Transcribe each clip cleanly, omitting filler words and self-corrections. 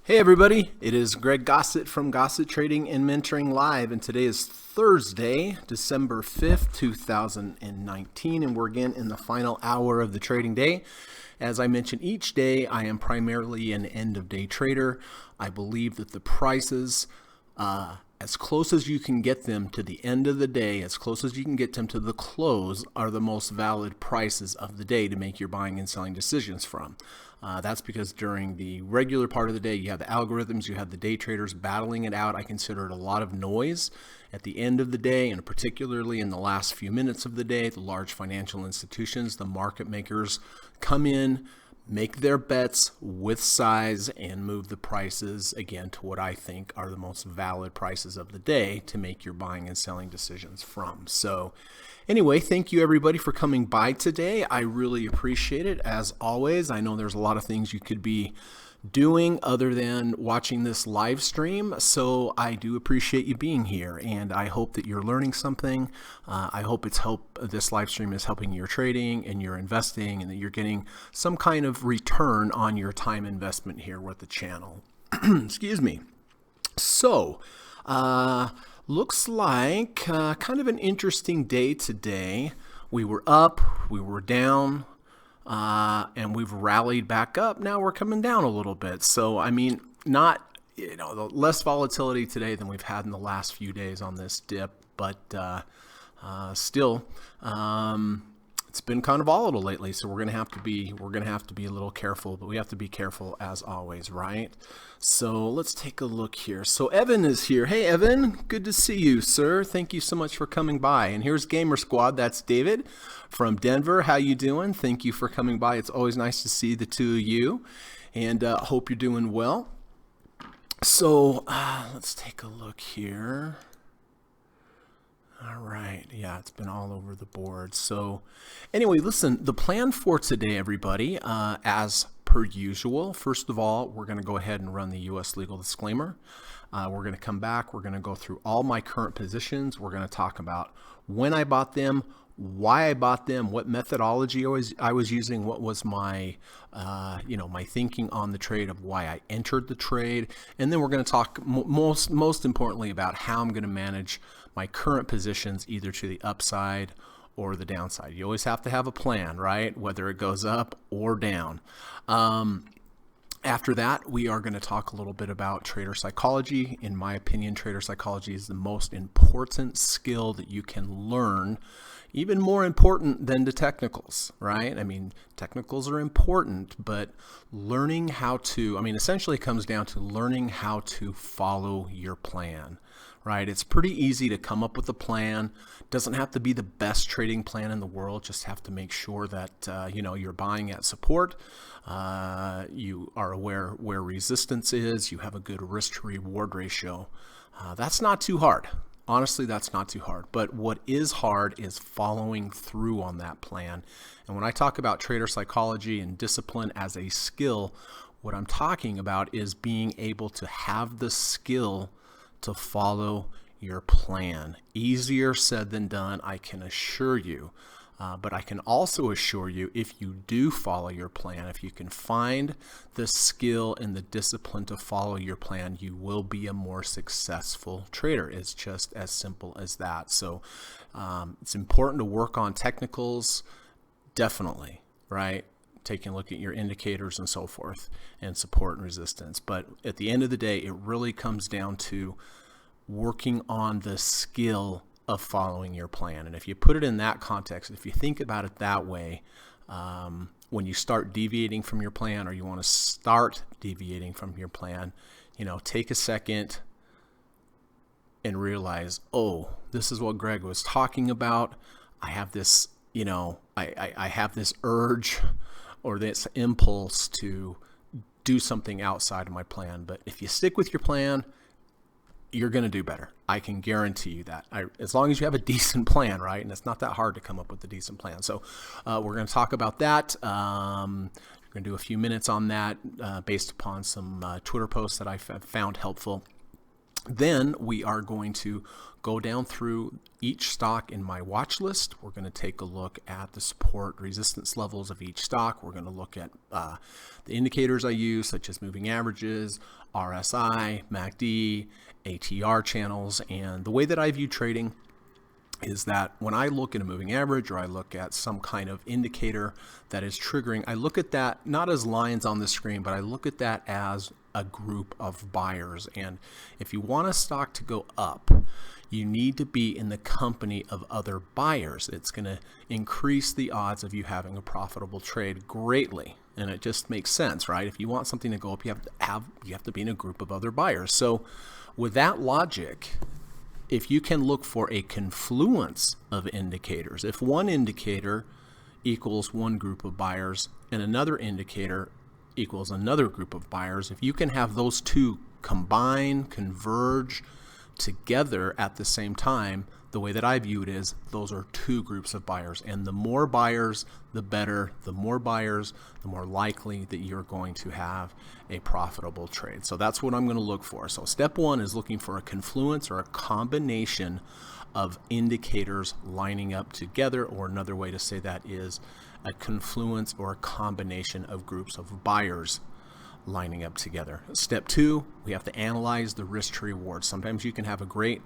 Hey everybody, it is Greg Gossett from Gossett Trading and Mentoring Live, and today is Thursday, December 5th, 2019, and we're again in the final hour of the trading day. As I mentioned each day, I am primarily an end-of-day trader. I believe that the prices, as close as you can get them to the end of the day, as close as you can get them to the close, are the most valid prices of the day to make your buying and selling decisions from. That's because during the regular part of the day, you have the algorithms, you have the day traders battling it out. I consider it a lot of noise at the end of the day, and particularly in the last few minutes of the day. The large financial institutions, the market makers come in, make their bets with size, and move the prices again to what I think are the most valid prices of the day to make your buying and selling decisions from. So anyway, thank you everybody for coming by today. I really appreciate it. As always, I know there's a lot of things you could be doing other than watching this live stream, so I do appreciate you being here, and I hope that you're learning something. I hope this live stream is helping your trading and your investing, and that you're getting some kind of return on your time investment here with the channel. Excuse me. So looks like kind of an interesting day today. We were up, we were down, and we've rallied back up. Now we're coming down a little bit. So, I mean, not, less volatility today than we've had in the last few days on this dip, but still, it's been kind of volatile lately. So we're gonna have to be a little careful, but we have to be careful as always, right? So let's take a look here. So Evan is here. Hey Evan, good to see you, sir. Thank you so much for coming by. And here's Gamer Squad. That's David from Denver. How you doing? Thank you for coming by. It's always nice to see the two of you, and hope you're doing well. So let's take a look here. All right. Yeah, it's been all over the board. So anyway, listen, the plan for today, everybody, as per usual, first of all, we're going to go ahead and run the U.S. legal disclaimer. We're going to come back. We're going to go through all my current positions. We're going to talk about when I bought them, why I bought them, what methodology I was using, what was my, my thinking on the trade of why I entered the trade. And then we're going to talk most importantly about how I'm going to manage my current positions either to the upside or the downside. You always have to have a plan, right? Whether it goes up or down. After that, we are going to talk a little bit about trader psychology. In my opinion, trader psychology is the most important skill that you can learn, even more important than the technicals, right? I mean, technicals are important, but learning how to, essentially it comes down to learning how to follow your plan, right? It's pretty easy to come up with a plan. Doesn't have to be the best trading plan in the world. Just have to make sure that, you're buying at support. You are aware where resistance is. You have a good risk to reward ratio. That's not too hard. Honestly, that's not too hard. But what is hard is following through on that plan. And when I talk about trader psychology and discipline as a skill, what I'm talking about is being able to have the skill to follow your plan. Easier said than done, I can assure you. But I can also assure you, if you do follow your plan, if you can find the skill and the discipline to follow your plan, you will be a more successful trader. It's just as simple as that. So it's important to work on technicals, definitely, right? Taking a look at your indicators and so forth, and support and resistance. But at the end of the day, it really comes down to working on the skill of following your plan. And if you put it in that context, if you think about it that way, when you start deviating from your plan, or you want to start deviating from your plan, take a second and realize, oh, this is what Greg was talking about. I have this, I have this urge or this impulse to do something outside of my plan. But if you stick with your plan, you're going to do better. I can guarantee you that. As long as you have a decent plan, right? And it's not that hard to come up with a decent plan. So we're going to talk about that. We're going to do a few minutes on that based upon some Twitter posts that I found helpful. Then we are going to go down through each stock in my watch list. We're going to take a look at the support resistance levels of each stock. We're going to look at the indicators I use, such as moving averages, RSI, MACD, ATR channels. And the way that I view trading is that when I look at a moving average or I look at some kind of indicator that is triggering, I look at that not as lines on the screen, but I look at that as a group of buyers. And if you want a stock to go up, you need to be in the company of other buyers. It's going to increase the odds of you having a profitable trade greatly. And it just makes sense, right? If you want something to go up, you have to be in a group of other buyers. So with that logic, if you can look for a confluence of indicators, if one indicator equals one group of buyers and another indicator equals another group of buyers, if you can have those two combine, converge together at the same time, the way that I view it is those are two groups of buyers. And the more buyers, the better. The more buyers, the more likely that you're going to have a profitable trade. So that's what I'm going to look for. So step one is looking for a confluence or a combination of indicators lining up together, or another way to say that is a confluence or a combination of groups of buyers lining up together. Step two, we have to analyze the risk to reward. Sometimes you can have a great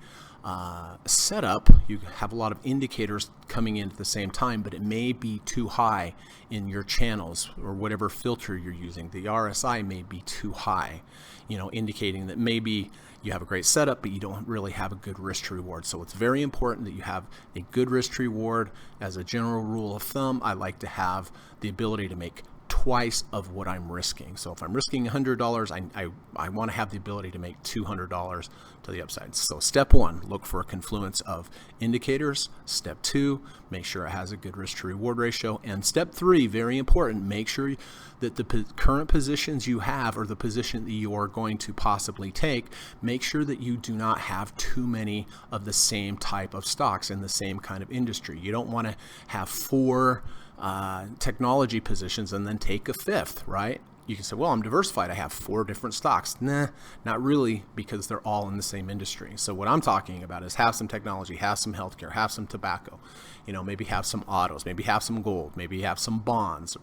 setup, you have a lot of indicators coming in at the same time, but it may be too high in your channels or whatever filter you're using. The RSI may be too high, indicating that maybe you have a great setup, but you don't really have a good risk to reward. So it's very important that you have a good risk to reward. As a general rule of thumb, I like to have the ability to make twice of what I'm risking. So if I'm risking $100, I want to have the ability to make $200 to the upside. So step one, look for a confluence of indicators. Step two, make sure it has a good risk to reward ratio. And step three, very important, make sure that the current positions you have, or the position that you are going to possibly take, make sure that you do not have too many of the same type of stocks in the same kind of industry. You don't want to have four technology positions and then take a fifth, right? You can say, well, I'm diversified, I have 4 different stocks. Nah, not really, because they're all in the same industry. So what I'm talking about is have some technology, have some healthcare, have some tobacco, maybe have some autos, maybe have some gold, maybe have some bonds,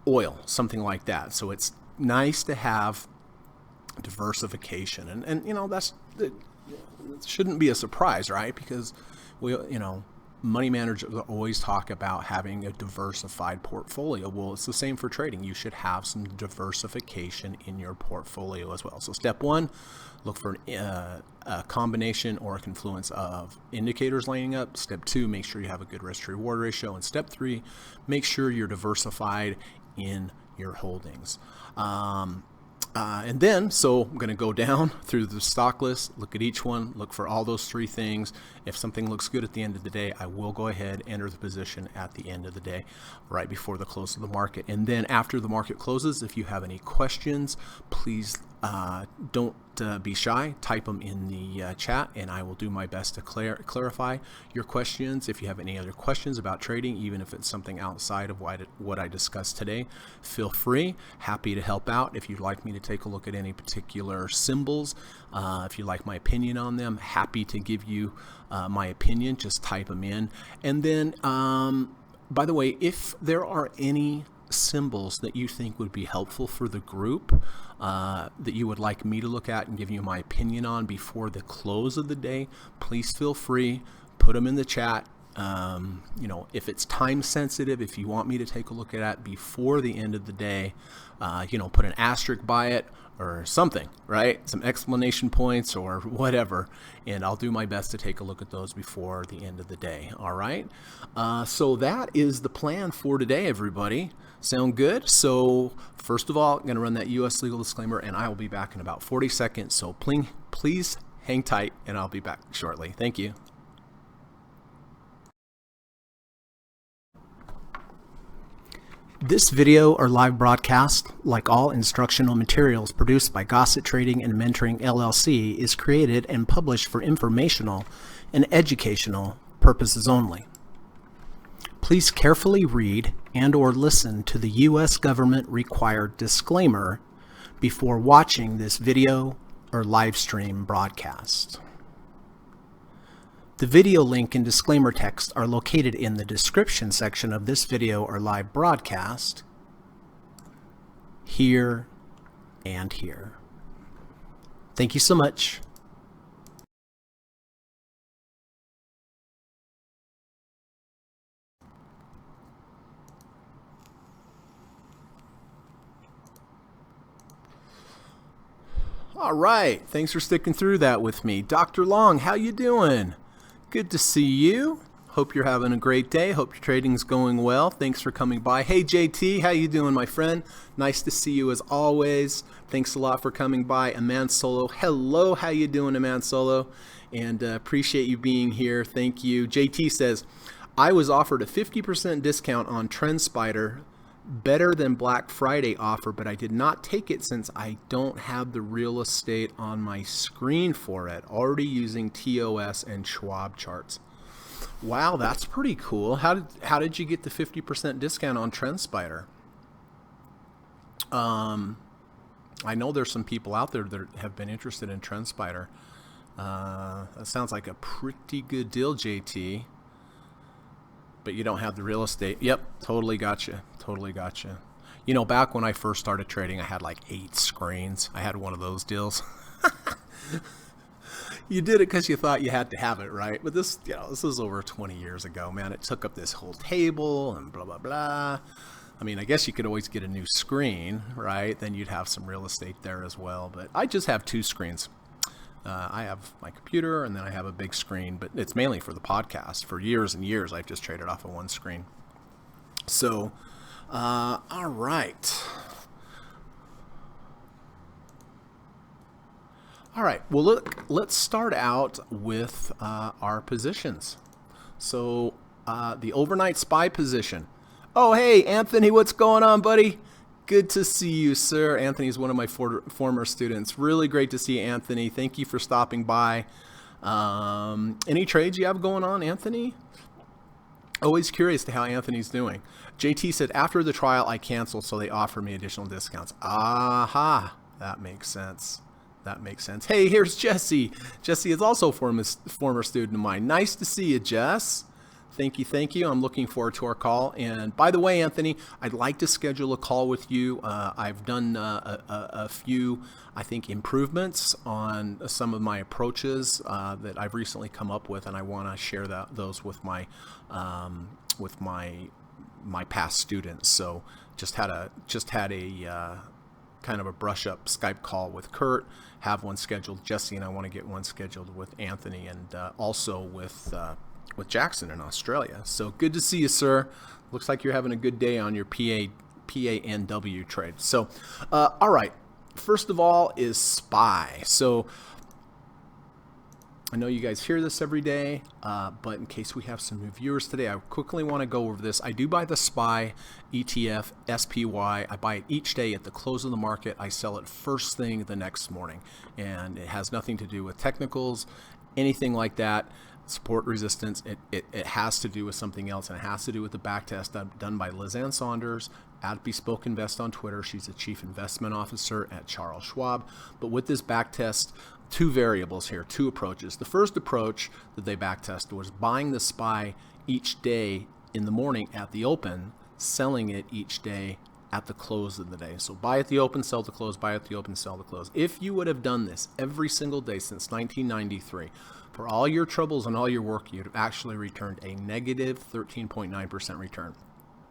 oil, something like that. So it's nice to have diversification, and it shouldn't be a surprise, right? Because money managers always talk about having a diversified portfolio. Well, it's the same for trading. You should have some diversification in your portfolio as well. So step one, look for a combination or a confluence of indicators lining up. Step two, make sure you have a good risk to reward ratio. And step three, make sure you're diversified in your holdings. And then, so I'm going to go down through the stock list, look at each one, look for all those 3 things. If something looks good at the end of the day, I will go ahead, enter the position at the end of the day, right before the close of the market. And then after the market closes, if you have any questions, please don't be shy. Type them in the chat, and I will do my best to clarify your questions. If you have any other questions about trading, even if it's something outside of what I discussed today, feel free. Happy to help out. If you'd like me to take a look at any particular symbols, if you'd like my opinion on them, happy to give you my opinion. Just type them in. And then, by the way, if there are any symbols that you think would be helpful for the group, that you would like me to look at and give you my opinion on before the close of the day, please feel free, put them in the chat. If it's time sensitive, if you want me to take a look at it before the end of the day, put an asterisk by it or something, right? Some explanation points or whatever, and I'll do my best to take a look at those before the end of the day. All right. So that is the plan for today, everybody. Sound good? So first of all, I'm going to run that U.S. legal disclaimer, and I will be back in about 40 seconds. So please hang tight, and I'll be back shortly. Thank you. This video or live broadcast, like all instructional materials produced by Gossett Trading and Mentoring LLC, is created and published for informational and educational purposes only. Please carefully read and/or listen to the U.S. government required disclaimer before watching this video or live stream broadcast. The video link and disclaimer text are located in the description section of this video or live broadcast, here and here. Thank you so much. All right, thanks for sticking through that with me. Dr. Long, how you doing? Good to see you. Hope you're having a great day. Hope your trading's going well. Thanks for coming by. Hey JT, how you doing, my friend? Nice to see you as always. Thanks a lot for coming by. Aman Solo, hello, how you doing, Aman Solo? And appreciate you being here. Thank you. JT says, I was offered a 50% discount on TrendSpider, better than Black Friday offer, but I did not take it since I don't have the real estate on my screen for it. Already using TOS and Schwab charts. Wow, that's pretty cool. How did you get the 50% discount on TrendSpider? I know there's some people out there that have been interested in TrendSpider. That sounds like a pretty good deal, JT. But you don't have the real estate. Yep, totally gotcha. Totally gotcha. You know, back when I first started trading, I had like 8 screens. I had one of those deals. You did it because you thought you had to have it, right? But this, you know, this was over 20 years ago, man. It took up this whole table and blah, blah, blah. I mean, I guess you could always get a new screen, right? Then you'd have some real estate there as well. But I just have 2 screens. I have my computer and then I have a big screen, but it's mainly for the podcast. For years and years, I've just traded off of one screen. So, all right. All right, well, look, let's start out with our positions. So the overnight SPY position. Oh, hey, Anthony, what's going on, buddy? Good to see you, sir. Anthony is one of my former students. Really great to see you, Anthony. Thank you for stopping by. Any trades you have going on, Anthony? Always curious to how Anthony's doing. JT said, after the trial, I canceled, so they offered me additional discounts. Aha, that makes sense. That makes sense. Hey, here's Jesse. Jesse is also a former student of mine. Nice to see you, Jess. Thank you, thank you. I'm looking forward to our call. And by the way, Anthony, I'd like to schedule a call with you. I've done a few, I think, improvements on some of my approaches that I've recently come up with, and I want to share those with my past students. So just had a kind of a brush up Skype call with Kurt, have one scheduled. Jesse and I want to get one scheduled with Anthony and also with Jackson in Australia. So good to see you, sir. Looks like you're having a good day on your PANW trade. So, all right. First of all is SPY. So I know you guys hear this every day, but in case we have some new viewers today, I quickly want to go over this. I do buy the SPY ETF, SPY. I buy it each day at the close of the market. I sell it first thing the next morning, and it has nothing to do with technicals, anything like that. Support, resistance, it has to do with something else, and it has to do with the back test done by Liz Ann Saunders at Bespoke Invest on Twitter. She's the Chief Investment Officer at Charles Schwab. But with this back test, 2 variables here, 2 approaches. The first approach that they back tested was buying the SPY each day in the morning at the open, selling it each day at the close of the day. So buy at the open, sell at the close, buy at the open, sell at the close. If you would have done this every single day since 1993, for all your troubles and all your work, you'd have actually returned a negative 13.9% return.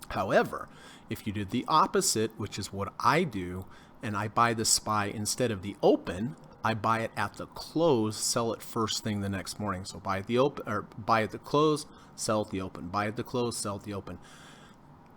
However, if you did the opposite, which is what I do, and I buy the SPY instead of the open, I buy it at the close, sell it first thing the next morning. So buy at the open, or buy at the close, sell at the open. Buy at the close, sell at the open.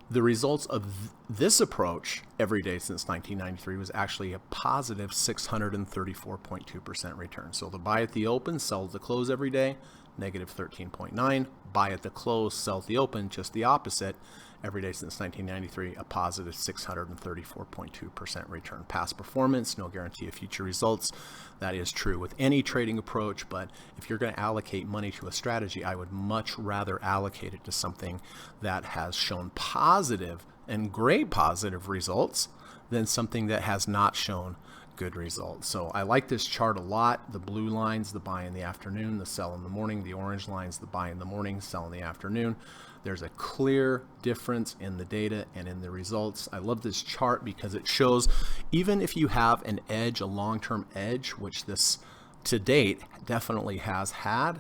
The results of this approach every day since 1993 was actually a positive 634.2% return. So the buy at the open, sell at the close every day, negative 13.9. Buy at the close, sell at the open, just the opposite. Every day since 1993, a positive 634.2% return. Past performance, no guarantee of future results. That is true with any trading approach, but if you're going to allocate money to a strategy, I would much rather allocate it to something that has shown positive and great positive results than something that has not shown good result. So I like this chart a lot. The blue line's the buy in the afternoon, the sell in the morning. The orange line's the buy in the morning, sell in the afternoon. There's a clear difference in the data and in the results. I love this chart because it shows even if you have an edge, a long-term edge, which this to date definitely has had,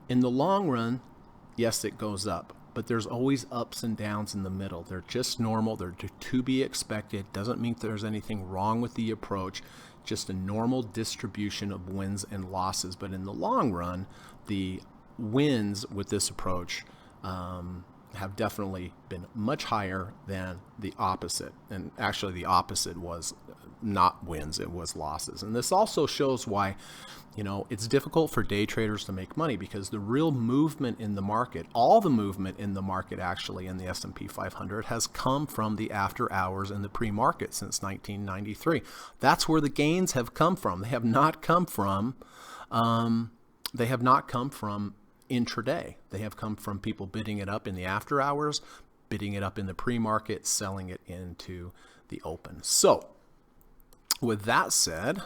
in the long run, yes, it goes up. But there's always ups and downs in the middle. They're just normal. They're to be expected. Doesn't mean there's anything wrong with the approach. Just a normal distribution of wins and losses. But in the long run, the wins with this approach have definitely been much higher than the opposite. And actually the opposite was not wins, it was losses. And this also shows why, it's difficult for day traders to make money, because the real movement in the market, all the movement in the market actually in the S&P 500 has come from the after hours and the pre-market since 1993. That's where the gains have come from. They have not come from intraday. They have come from people bidding it up in the after hours, bidding it up in the pre-market, selling it into the open. So with that said,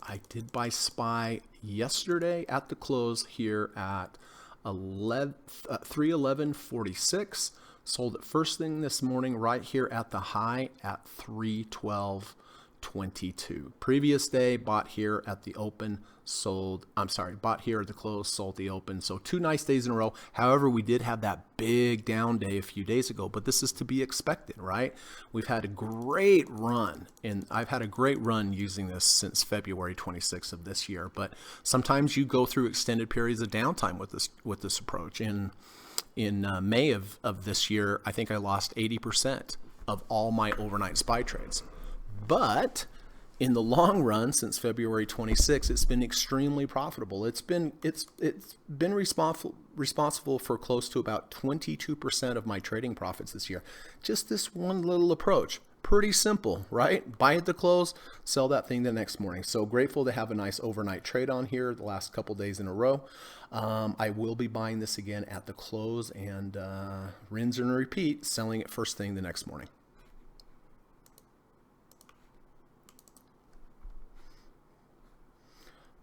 I did buy SPY yesterday at the close here at 311.46. Sold it first thing this morning right here at the high at 312.22. Previous day, bought here at the open, bought here at the close, sold the open. So 2 nice days in a row. However, we did have that big down day a few days ago, but this is to be expected, right? We've had a great run, and I've had a great run using this since February 26th of this year. But sometimes you go through extended periods of downtime with this approach. In May of this year, I think I lost 80% of all my overnight SPY trades. But in the long run, since February 26, it's been extremely profitable. It's been responsible for close to about 22% of my trading profits this year. Just this one little approach. Pretty simple, right? Buy at the close, sell that thing the next morning. So grateful to have a nice overnight trade on here the last couple days in a row. I will be buying this again at the close and rinse and repeat, selling it first thing the next morning.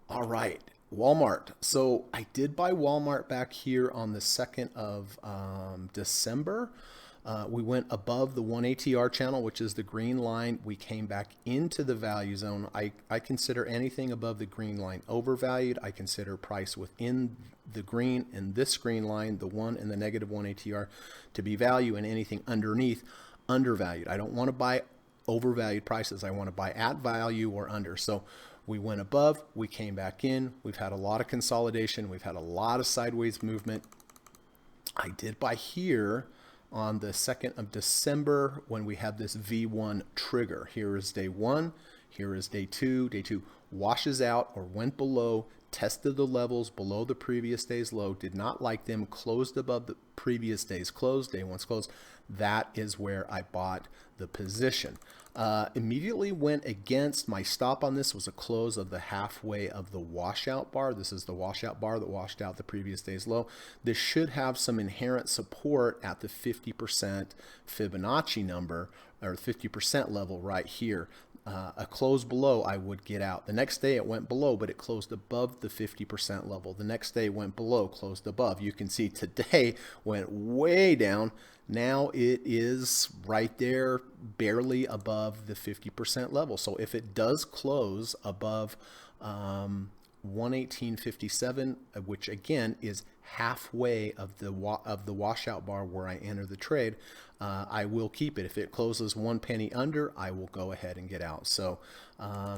All right, Walmart. So I did buy Walmart back here on the 2nd of December. We went above the 1 ATR channel, which is the green line. We came back into the value zone. I consider anything above the green line overvalued. I consider price within the green and this green line, the 1 and the negative 1 ATR, to be value, and anything underneath undervalued. I don't want to buy overvalued prices. I want to buy at value or under. So we went above, we came back in. We've had a lot of consolidation. We've had a lot of sideways movement. I did buy here on the 2nd of December when we had this V1 trigger. Here is day 1. Here is day 2. Day 2 washes out or went below, tested the levels below the previous day's low, did not like them, closed above the previous day's close, day 1's close. That is where I bought the position. Immediately went against my stop on this was a close of the halfway of the washout bar. This is the washout bar that washed out the previous day's low. This should have some inherent support at the 50% Fibonacci number, or 50% level right here. A close below, I would get out. The next day it went below, but it closed above the 50% level. The next day went below, closed above. You can see today went way down. Now it is right there, barely above the 50% level. So if it does close above 118.57, which again is halfway of the washout bar where I enter the trade, I will keep it. If it closes 1 penny under, I will go ahead and get out. So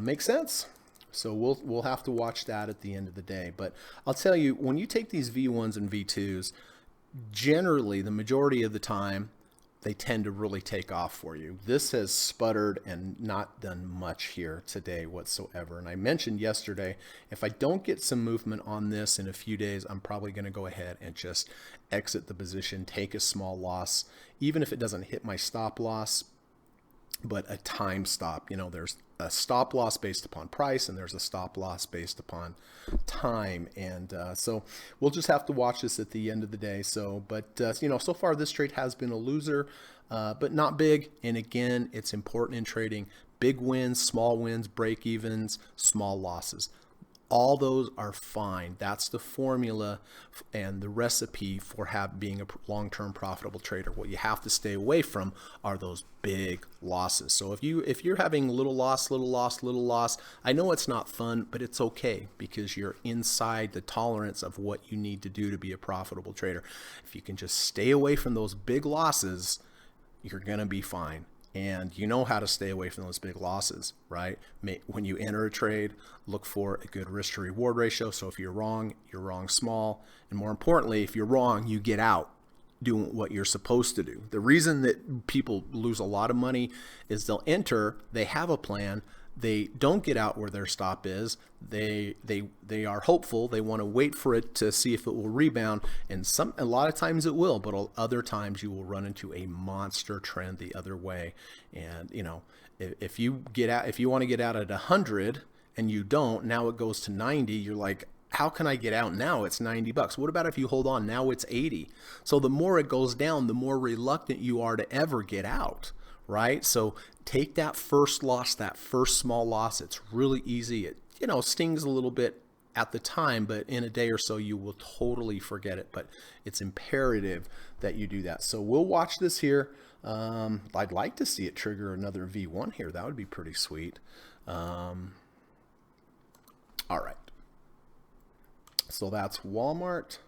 makes sense. So we'll have to watch that at the end of the day. But I'll tell you, when you take these V1s and V2s, generally the majority of the time they tend to really take off for you. This has sputtered and not done much here today whatsoever. And I mentioned yesterday, if I don't get some movement on this in a few days, I'm probably going to go ahead and just exit the position, take a small loss, even if it doesn't hit my stop loss, but a time stop. There's a stop loss based upon price, and there's a stop loss based upon time. And so we'll just have to watch this at the end of the day. So, but so far this trade has been a loser, but not big. And again, it's important in trading: big wins, small wins, break evens, small losses. All those are fine. That's the formula and the recipe for being a long-term profitable trader. What you have to stay away from are those big losses. So if you're having little loss, I know it's not fun, but it's okay because you're inside the tolerance of what you need to do to be a profitable trader. If you can just stay away from those big losses, you're gonna be fine. And you know how to stay away from those big losses, right? When you enter a trade, look for a good risk to reward ratio. So if you're wrong small. And more importantly, if you're wrong, you get out doing what you're supposed to do. The reason that people lose a lot of money is they'll enter, they have a plan, they don't get out where their stop is. They are hopeful. They want to wait for it to see if it will rebound, and a lot of times it will, but other times you will run into a monster trend the other way. And if you want to get out at 100 and you don't, now it goes to 90. You're like, how can I get out now? It's $90. What about if you hold on? Now it's 80. So the more it goes down, the more reluctant you are to ever get out. Right? So take that first loss, that first small loss. It's really easy. It, stings a little bit at the time, but in a day or so, you will totally forget it. But it's imperative that you do that. So we'll watch this here. I'd like to see it trigger another V1 here. That would be pretty sweet. All right. So that's Walmart.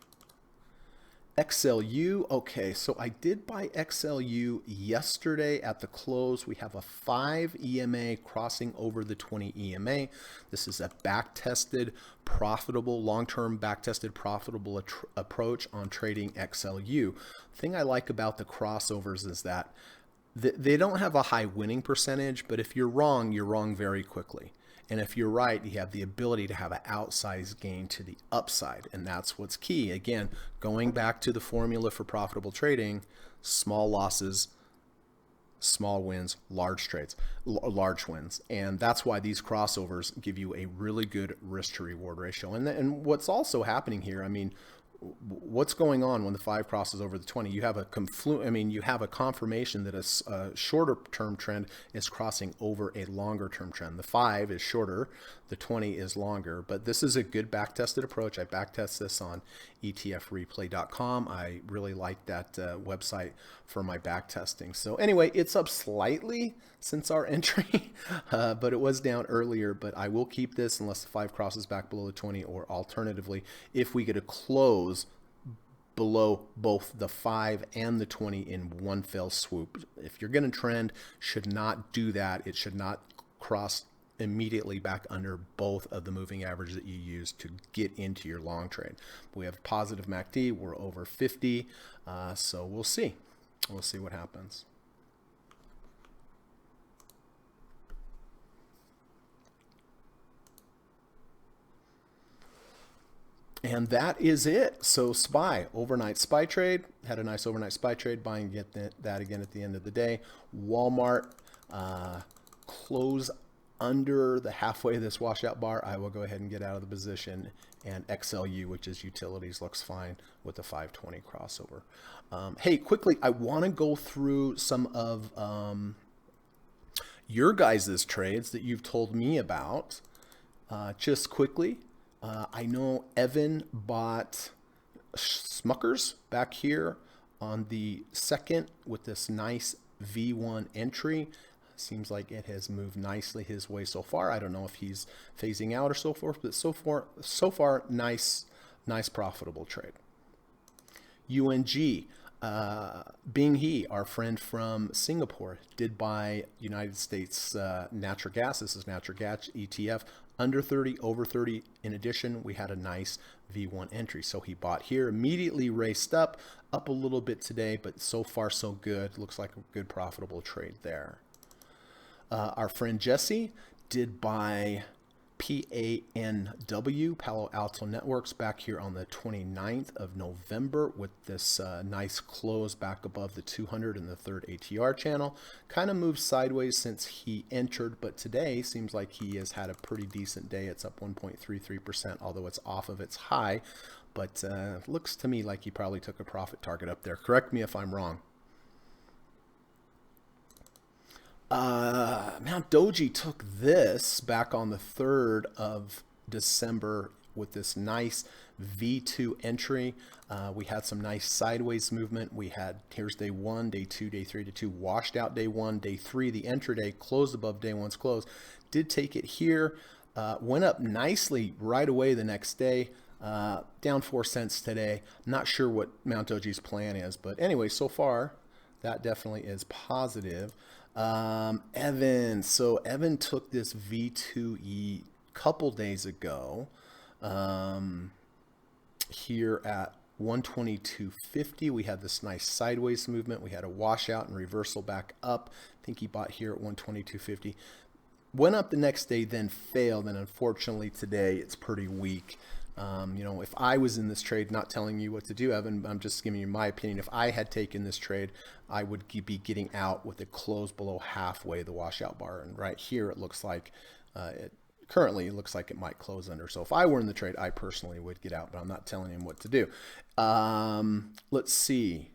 XLU, okay, so I did buy XLU yesterday at the close. We have a 5 EMA crossing over the 20 EMA. This is a back-tested, profitable, long-term back-tested, profitable approach on trading XLU. The thing I like about the crossovers is that they don't have a high winning percentage, but if you're wrong very quickly. And if you're right, you have the ability to have an outsized gain to the upside. And that's what's key. Again, going back to the formula for profitable trading: small losses, small wins, large trades, large wins. And that's why these crossovers give you a really good risk to reward ratio. And what's also happening here, what's going on when the 5 crosses over the 20? You have you have a confirmation that a shorter term trend is crossing over a longer term trend. The 5 is shorter, the 20 is longer, but this is a good back-tested approach. I back-test this on etfreplay.com. I really like that website for my back testing. So anyway, it's up slightly since our entry, but it was down earlier. But I will keep this unless the 5 crosses back below the 20, or alternatively, if we get a close below both the 5 and the 20 in one fell swoop. If you're going to trend, should not do that. It should not cross immediately back under both of the moving average that you use to get into your long trade. We have positive MACD. We're over 50, so we'll see. We'll see what happens. And that is it. So SPY, overnight SPY trade, had a nice overnight SPY trade, buying get that again at the end of the day. Walmart, close under the halfway of this washout bar. I will go ahead and get out of the position. And XLU, which is utilities, looks fine with the 520 crossover. Hey, quickly, I want to go through some of your guys' trades that you've told me about just quickly. I know Evan bought Smuckers back here on the 2nd with this nice V1 entry. Seems like it has moved nicely his way so far. I don't know if he's phasing out or so forth, but so far, nice profitable trade. UNG, Bing He, our friend from Singapore, did buy United States natural gas. This is natural gas ETF, under 30, over 30. In addition, we had a nice V1 entry. So he bought here, immediately raced up a little bit today, but so far so good. Looks like a good profitable trade there. Our friend Jesse did buy PANW, Palo Alto Networks, back here on the 29th of November with this nice close back above the 200 in the third ATR channel. Kind of moved sideways since he entered, but today seems like he has had a pretty decent day. It's up 1.33%, although it's off of its high, but looks to me like he probably took a profit target up there. Correct me if I'm wrong. Mount Doji took this back on the 3rd of December with this nice V2 entry. We had some nice sideways movement. We had, here's day 1, day 2, day 3, day 2, washed out day 1, day 3, the intraday closed above day 1's close. Did take it here, went up nicely right away the next day. Down 4 cents today. Not sure what Mount Doji's plan is, but anyway, so far that definitely is positive. Evan, so Evan took this V2E couple days ago, here at 122.50. We had this nice sideways movement. We had a washout and reversal back up. I think he bought here at 122.50. Went up the next day, then failed, and unfortunately today it's pretty weak. You know, if I was in this trade, not telling you what to do, Evan, I'm just giving you my opinion. If I had taken this trade, I would be getting out with a close below halfway the washout bar. And right here, it looks like currently it looks like it might close under. So if I were in the trade, I personally would get out, but I'm not telling him what to do. Let's see.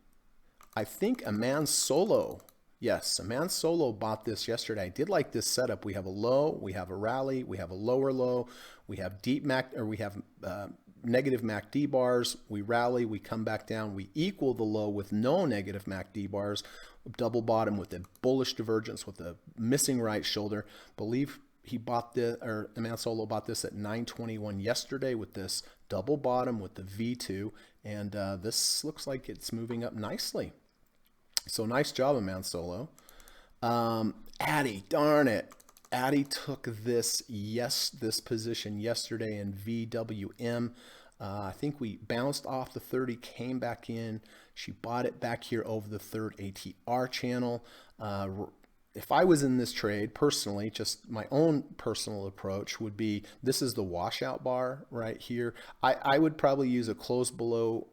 I think a man solo. Yes, a man solo bought this yesterday. I did like this setup. We have a low, we have a rally, we have a lower low, we have deep MAC, or we have negative MACD bars. We rally, we come back down, we equal the low with no negative MACD bars. Double bottom with a bullish divergence with a missing right shoulder. Believe he bought the, or a man solo bought this at 921 yesterday with this double bottom with the V2, and this looks like it's moving up nicely. So nice job, man solo. Addy, darn it. Addy took this position yesterday in VWM. I think we bounced off the 30, came back in. She bought it back here over the third ATR channel. If I was in this trade personally, just my own personal approach would be, this is the washout bar right here. I would probably use a close below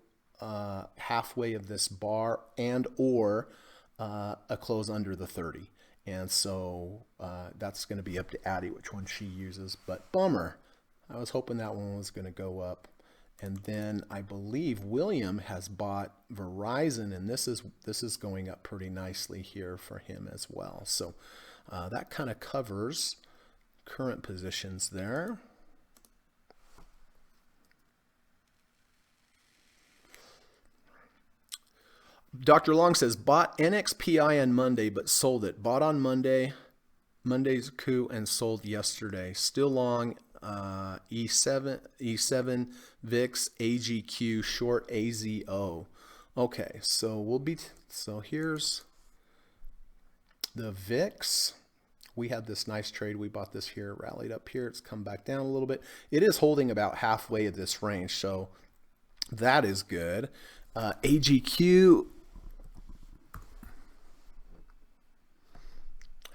halfway of this bar and or a close under the 30. And so that's going to be up to Addie which one she uses, but bummer. I was hoping that one was going to go up. And then I believe William has bought Verizon, and this is going up pretty nicely here for him as well. So that kind of covers current positions there. Dr. Long says, bought NXPI on Monday, but sold it. Bought on Monday, Monday's coup, and sold yesterday. Still long, E7, VIX, AGQ, short AZO. Okay, so so here's the VIX. We had this nice trade. We bought this here, rallied up here. It's come back down a little bit. It is holding about halfway of this range, so that is good. AGQ,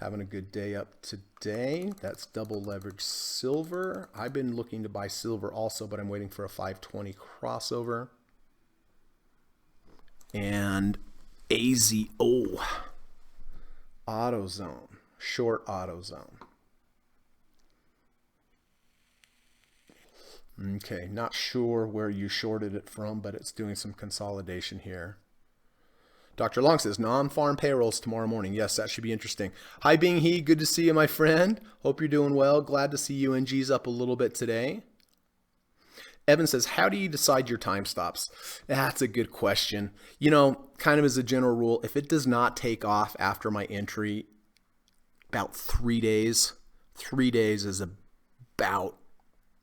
having a good day up today. That's double leverage silver. I've been looking to buy silver also, but I'm waiting for a 520 crossover. And AZO, AutoZone, short AutoZone. Okay, not sure where you shorted it from, but it's doing some consolidation here. Dr. Long says, non-farm payrolls tomorrow morning. Yes, that should be interesting. Hi, Bing He. Good to see you, my friend. Hope you're doing well. Glad to see UNG's up a little bit today. Evan says, how do you decide your time stops? That's a good question. You know, kind of as a general rule, if it does not take off after my entry, about 3 days, 3 days is about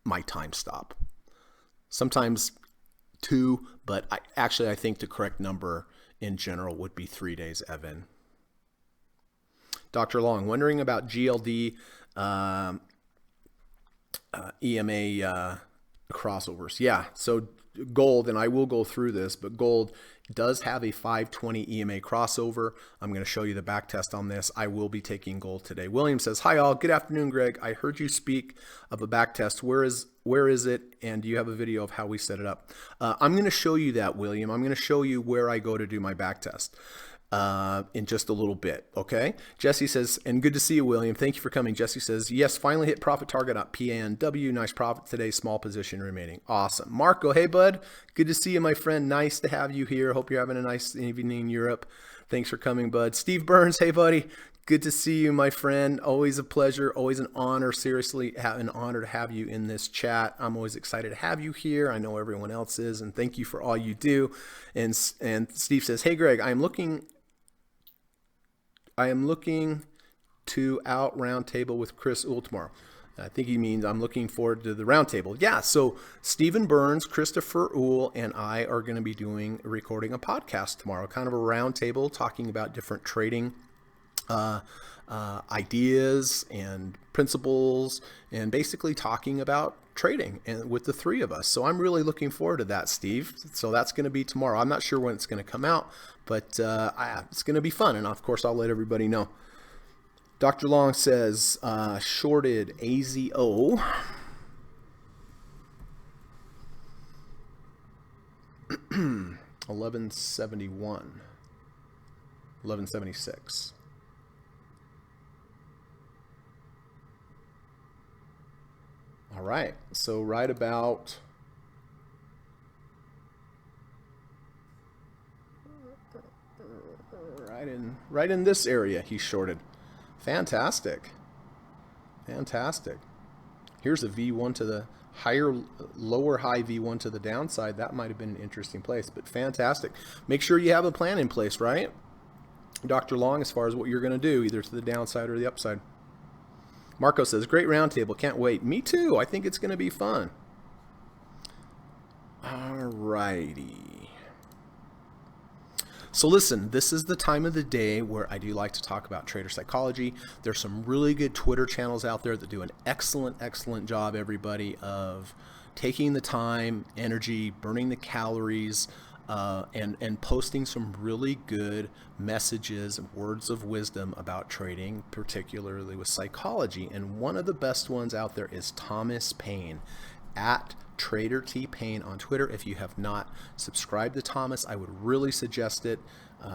my time stop. Sometimes 2, but I think the correct number in general would be 3 days, Evan. Dr. Long, wondering about GLD EMA crossovers. Yeah, so gold, and I will go through this, but gold does have a 520 EMA crossover. I'm going to show you the back test on this. I will be taking gold today. William says, hi all, good afternoon, Greg. I heard you speak of a back test. Where is it? And do you have a video of how we set it up? I'm going to show you that, William. I'm going to show you where I go to do my back test in just a little bit. Okay. Jesse says, and good to see you, William. Thank you for coming. Jesse says, yes, finally hit profit target on PNW. Nice profit today. Small position remaining. Awesome. Marco, hey bud. Good to see you, my friend. Nice to have you here. Hope you're having a nice evening in Europe. Thanks for coming, bud. Steve Burns. Hey buddy. Good to see you, my friend. Always a pleasure. Always an honor. Seriously, an honor to have you in this chat. I'm always excited to have you here. I know everyone else is, and thank you for all you do. And Steve says, hey Greg, I am looking to out roundtable with Chris Uhl tomorrow. I think he means I'm looking forward to the roundtable. Yeah, so Stephen Burns, Christopher Uhl, and I are going to be recording a podcast tomorrow, kind of a roundtable talking about different trading ideas and principles, and basically talking about trading and with the three of us. So I'm really looking forward to that, Steve. So that's going to be tomorrow. I'm not sure when it's going to come out, but it's going to be fun. And of course, I'll let everybody know. Dr. Long says, shorted AZO. 1171, 1176. All right, so right in this area he shorted. Fantastic. Here's a V1 to the lower high V1 to the downside. That might have been an interesting place, but fantastic. Make sure you have a plan in place, right, Dr. Long, as far as what you're going to do, either to the downside or the upside. Marco says, great roundtable. Can't wait. Me too. I think it's going to be fun. All righty. So listen, this is the time of the day where I do like to talk about trader psychology. There's some really good Twitter channels out there that do an excellent job, everybody, of taking the time, energy, burning the calories, and posting some really good messages and words of wisdom about trading, particularly with psychology. And one of the best ones out there is Thomas Paine, at Trader T Paine on Twitter. If you have not subscribed to Thomas, I would really suggest it.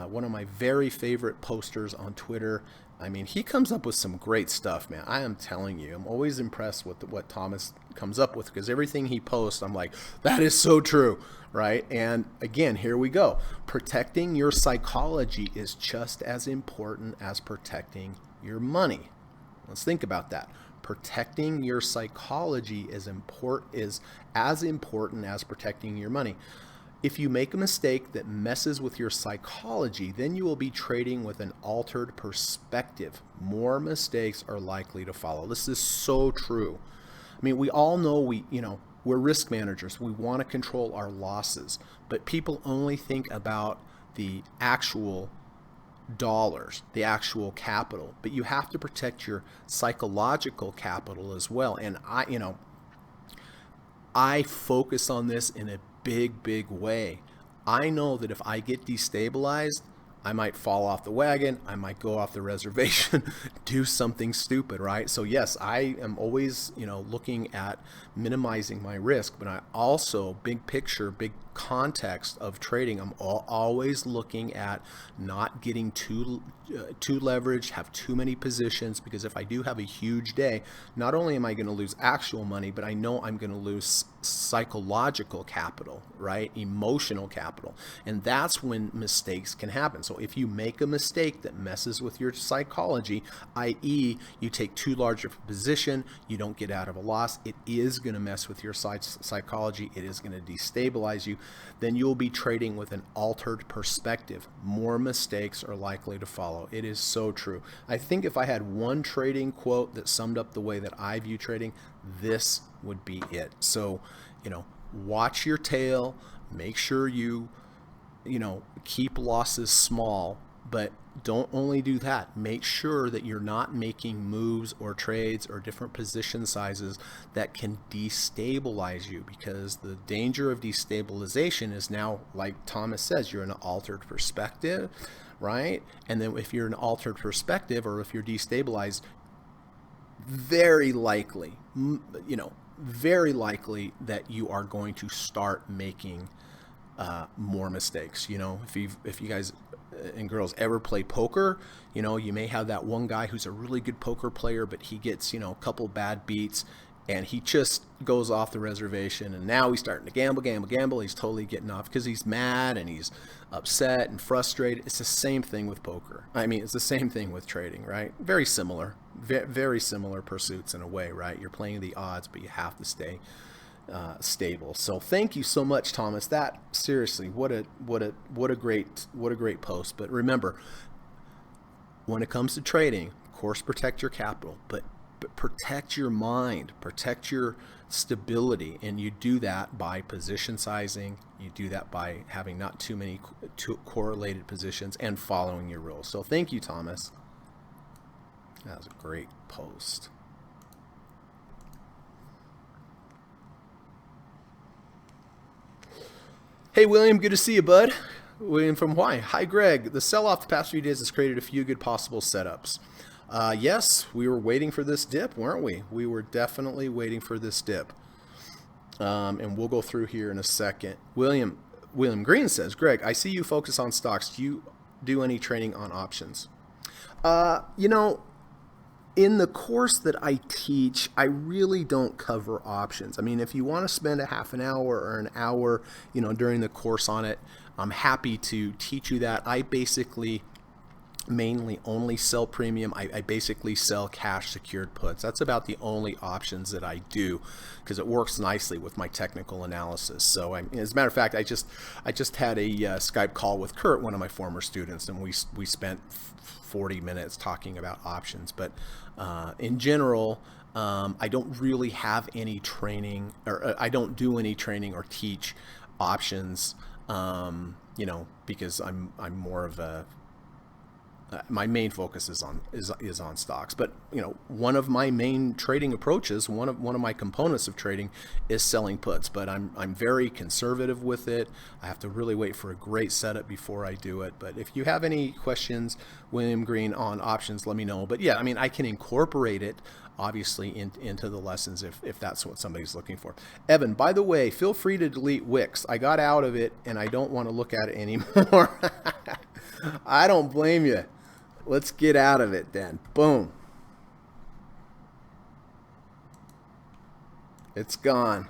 One of my very favorite posters on Twitter. I mean, he comes up with some great stuff, man. I am telling you, I'm always impressed with what Thomas comes up with, because everything he posts, I'm like, that is so true, right? And again, here we go. Protecting your psychology is just as important as protecting your money. Let's think about that. Protecting your psychology is as important as protecting your money. If you make a mistake that messes with your psychology, then you will be trading with an altered perspective. More mistakes are likely to follow. This is so true. I mean, we all know we're risk managers. We want to control our losses, but people only think about the actual dollars, the actual capital, but you have to protect your psychological capital as well. And I focus on this in a big way. I know that if I get destabilized, I might fall off the wagon, I might go off the reservation, do something stupid, right? So yes, I am always, looking at minimizing my risk, but I also, big picture, big context of trading, I'm always looking at not getting too leveraged, have too many positions, because if I do have a huge day, not only am I going to lose actual money, but I know I'm going to lose psychological capital, right? Emotional capital. And that's when mistakes can happen. So if you make a mistake that messes with your psychology, i.e. you take too large of a position, you don't get out of a loss, it is going to mess with your psychology, it is going to destabilize you, then you'll be trading with an altered perspective. More mistakes are likely to follow. It is so true. I think if I had one trading quote that summed up the way that I view trading, this would be it. So, watch your tail, make sure you keep losses small, but don't only do that, make sure that you're not making moves or trades or different position sizes that can destabilize you, because the danger of destabilization is now, like Thomas says, you're in an altered perspective, right? And then if you're in an altered perspective, or if you're destabilized, very likely, very likely that you are going to start making more mistakes. If you guys and girls ever play poker, you may have that one guy who's a really good poker player, but he gets, a couple bad beats and he just goes off the reservation, and now he's starting to gamble. He's totally getting off because he's mad and he's upset and frustrated. It's the same thing with poker. I mean, it's the same thing with trading, right? Very similar, very similar pursuits in a way, right? You're playing the odds, but you have to stay stable. So thank you so much, Thomas. That seriously, what a great post. But remember, when it comes to trading, of course, protect your capital, but protect your mind, protect your stability, and you do that by position sizing. You do that by having not too many correlated positions and following your rules. So thank you, Thomas. That was a great post. Hey, William, good to see you, bud. William from Hawaii. Hi, Greg. The sell-off the past few days has created a few good possible setups. Yes, we were waiting for this dip, weren't we? We were definitely waiting for this dip. And we'll go through here in a second. William Green says, Greg, I see you focus on stocks. Do you do any training on options? In the course that I teach, I really don't cover options. I mean, if you want to spend a half an hour or an hour, during the course on it, I'm happy to teach you that. I basically mainly only sell premium. I basically sell cash secured puts. That's about the only options that I do, because it works nicely with my technical analysis. So as a matter of fact, I just had a Skype call with Kurt, one of my former students, and we spent 40 minutes talking about options. But in general, I don't really have any training, or I don't do any training or teach options, because I'm more of a my main focus is on stocks. But one of my main trading approaches, one of my components of trading, is selling puts. But I'm very conservative with it. I have to really wait for a great setup before I do it. But if you have any questions, William Green, on options, let me know. But yeah, I mean, I can incorporate it obviously into the lessons if that's what somebody's looking for. Evan, by the way, feel free to delete Wix. I got out of it and I don't want to look at it anymore. I don't blame you. Let's get out of it then. Boom. It's gone.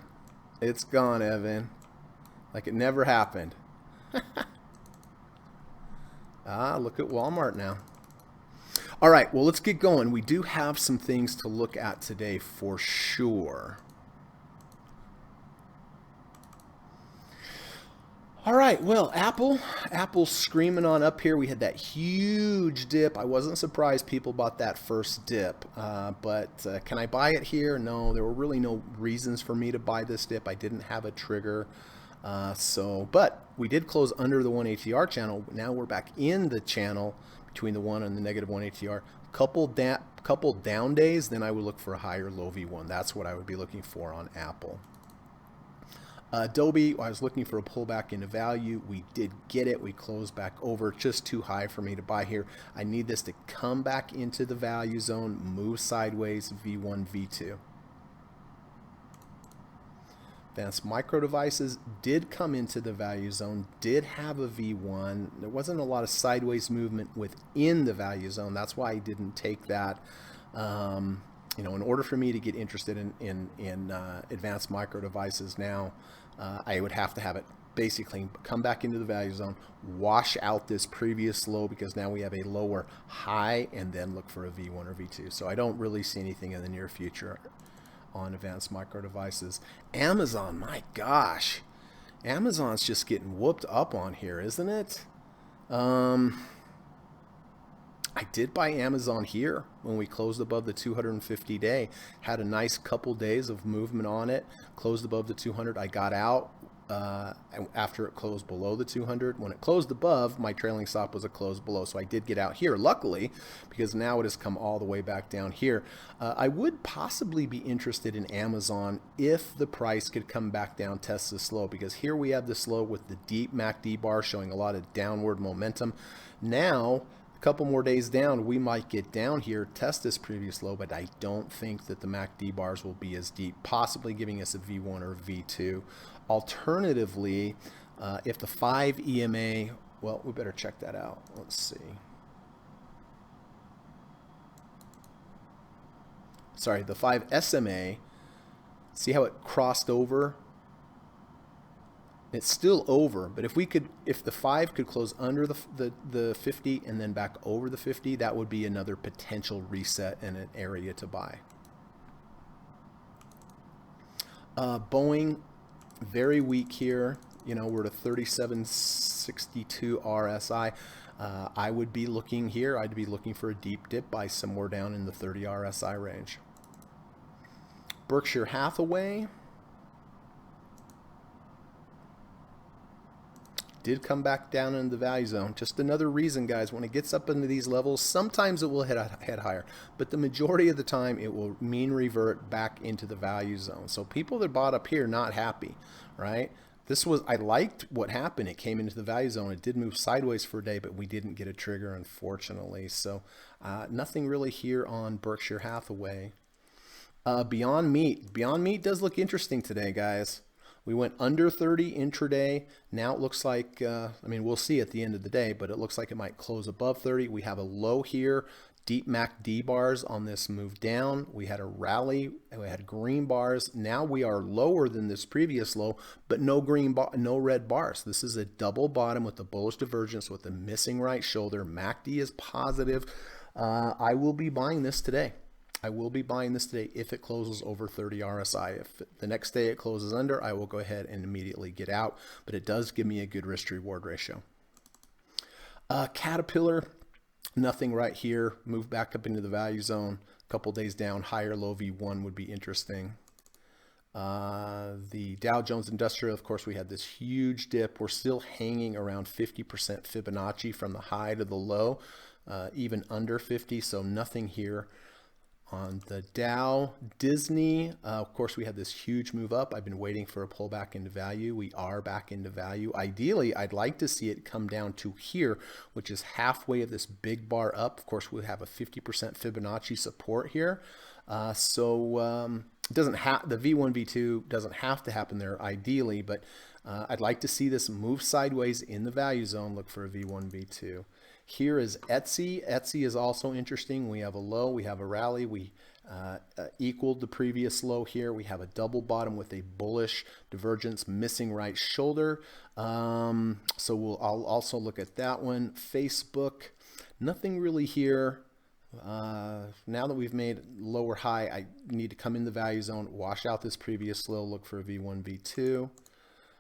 It's gone, Evan. Like it never happened. Look at Walmart now. All right, well, let's get going. We do have some things to look at today for sure. All right, well, Apple's screaming on up here. We had that huge dip. I wasn't surprised people bought that first dip, but can I buy it here? No, there were really no reasons for me to buy this dip. I didn't have a trigger. But we did close under the 1 ATR channel. Now we're back in the channel between the 1 and the negative 1 ATR. Couple down days, then I would look for a higher low V1. That's what I would be looking for on Apple. Adobe, I was looking for a pullback into value. We did get it. We closed back over, just too high for me to buy here. I need this to come back into the value zone, move sideways, V1, V2. Advanced Micro Devices did come into the value zone, did have a V1. There wasn't a lot of sideways movement within the value zone. That's why I didn't take that. In order for me to get interested in Advanced Micro Devices now, I would have to have it basically come back into the value zone, wash out this previous low, because now we have a lower high, and then look for a V1 or V2. So I don't really see anything in the near future on Advanced Micro Devices. Amazon, my gosh, Amazon's just getting whooped up on here, isn't it? I did buy Amazon here when we closed above the 250 day. Had a nice couple days of movement on it. Closed above the 200. I got out after it closed below the 200. When it closed above, my trailing stop was a close below, so I did get out here, luckily, because now it has come all the way back down here. I would possibly be interested in Amazon if the price could come back down, test this low, because here we have this low with the deep MACD bar showing a lot of downward momentum. Now, a couple more days down, we might get down here, test this previous low, but I don't think that the MACD bars will be as deep, possibly giving us a V1 or V2. Alternatively, if the 5 EMA, well, we better check that out. Let's see. Sorry, the 5 SMA, see how it crossed over? It's still over, but if the 5 could close under the 50 and then back over the 50, that would be another potential reset and an area to buy. Boeing, very weak here. You know, we're at a 3762 RSI. I would be looking here. I'd be looking for a deep dip by somewhere down in the 30 RSI range. Berkshire Hathaway did come back down into the value zone. Just another reason, guys, when it gets up into these levels, sometimes it will head higher, but the majority of the time it will mean revert back into the value zone. So people that bought up here, not happy, right? I liked what happened. It came into the value zone. It did move sideways for a day, but we didn't get a trigger, unfortunately. So nothing really here on Berkshire Hathaway. Beyond Meat does look interesting today, guys. We went under 30 intraday. Now it looks like, I mean, we'll see at the end of the day, but it looks like it might close above 30. We have a low here, deep MACD bars on this move down. We had a rally, and we had green bars. Now we are lower than this previous low, but no red bars. This is a double bottom with the bullish divergence with the missing right shoulder. MACD is positive. I will be buying this today. I will be buying this today if it closes over 30 RSI. If the next day it closes under, I will go ahead and immediately get out, but it does give me a good risk to reward ratio. Caterpillar, nothing right here. Move back up into the value zone. A couple days down, higher low V1 would be interesting. The Dow Jones Industrial, of course, we had this huge dip. We're still hanging around 50% Fibonacci from the high to the low, even under 50, so nothing here. On the Dow, Disney, of course, we had this huge move up. I've been waiting for a pullback into value. We are back into value. Ideally, I'd like to see it come down to here, which is halfway of this big bar up. Of course, we have a 50% Fibonacci support here. It doesn't have, the V1, V2 doesn't have to happen there ideally, but I'd like to see this move sideways in the value zone. Look for a V1, V2. Here is Etsy. Etsy is also interesting. We have a low, we have a rally. We equaled the previous low here. We have a double bottom with a bullish divergence, missing right shoulder. I'll also look at that one. Facebook, nothing really here. Now that we've made lower high, I need to come in the value zone, wash out this previous low, look for a V1, V2.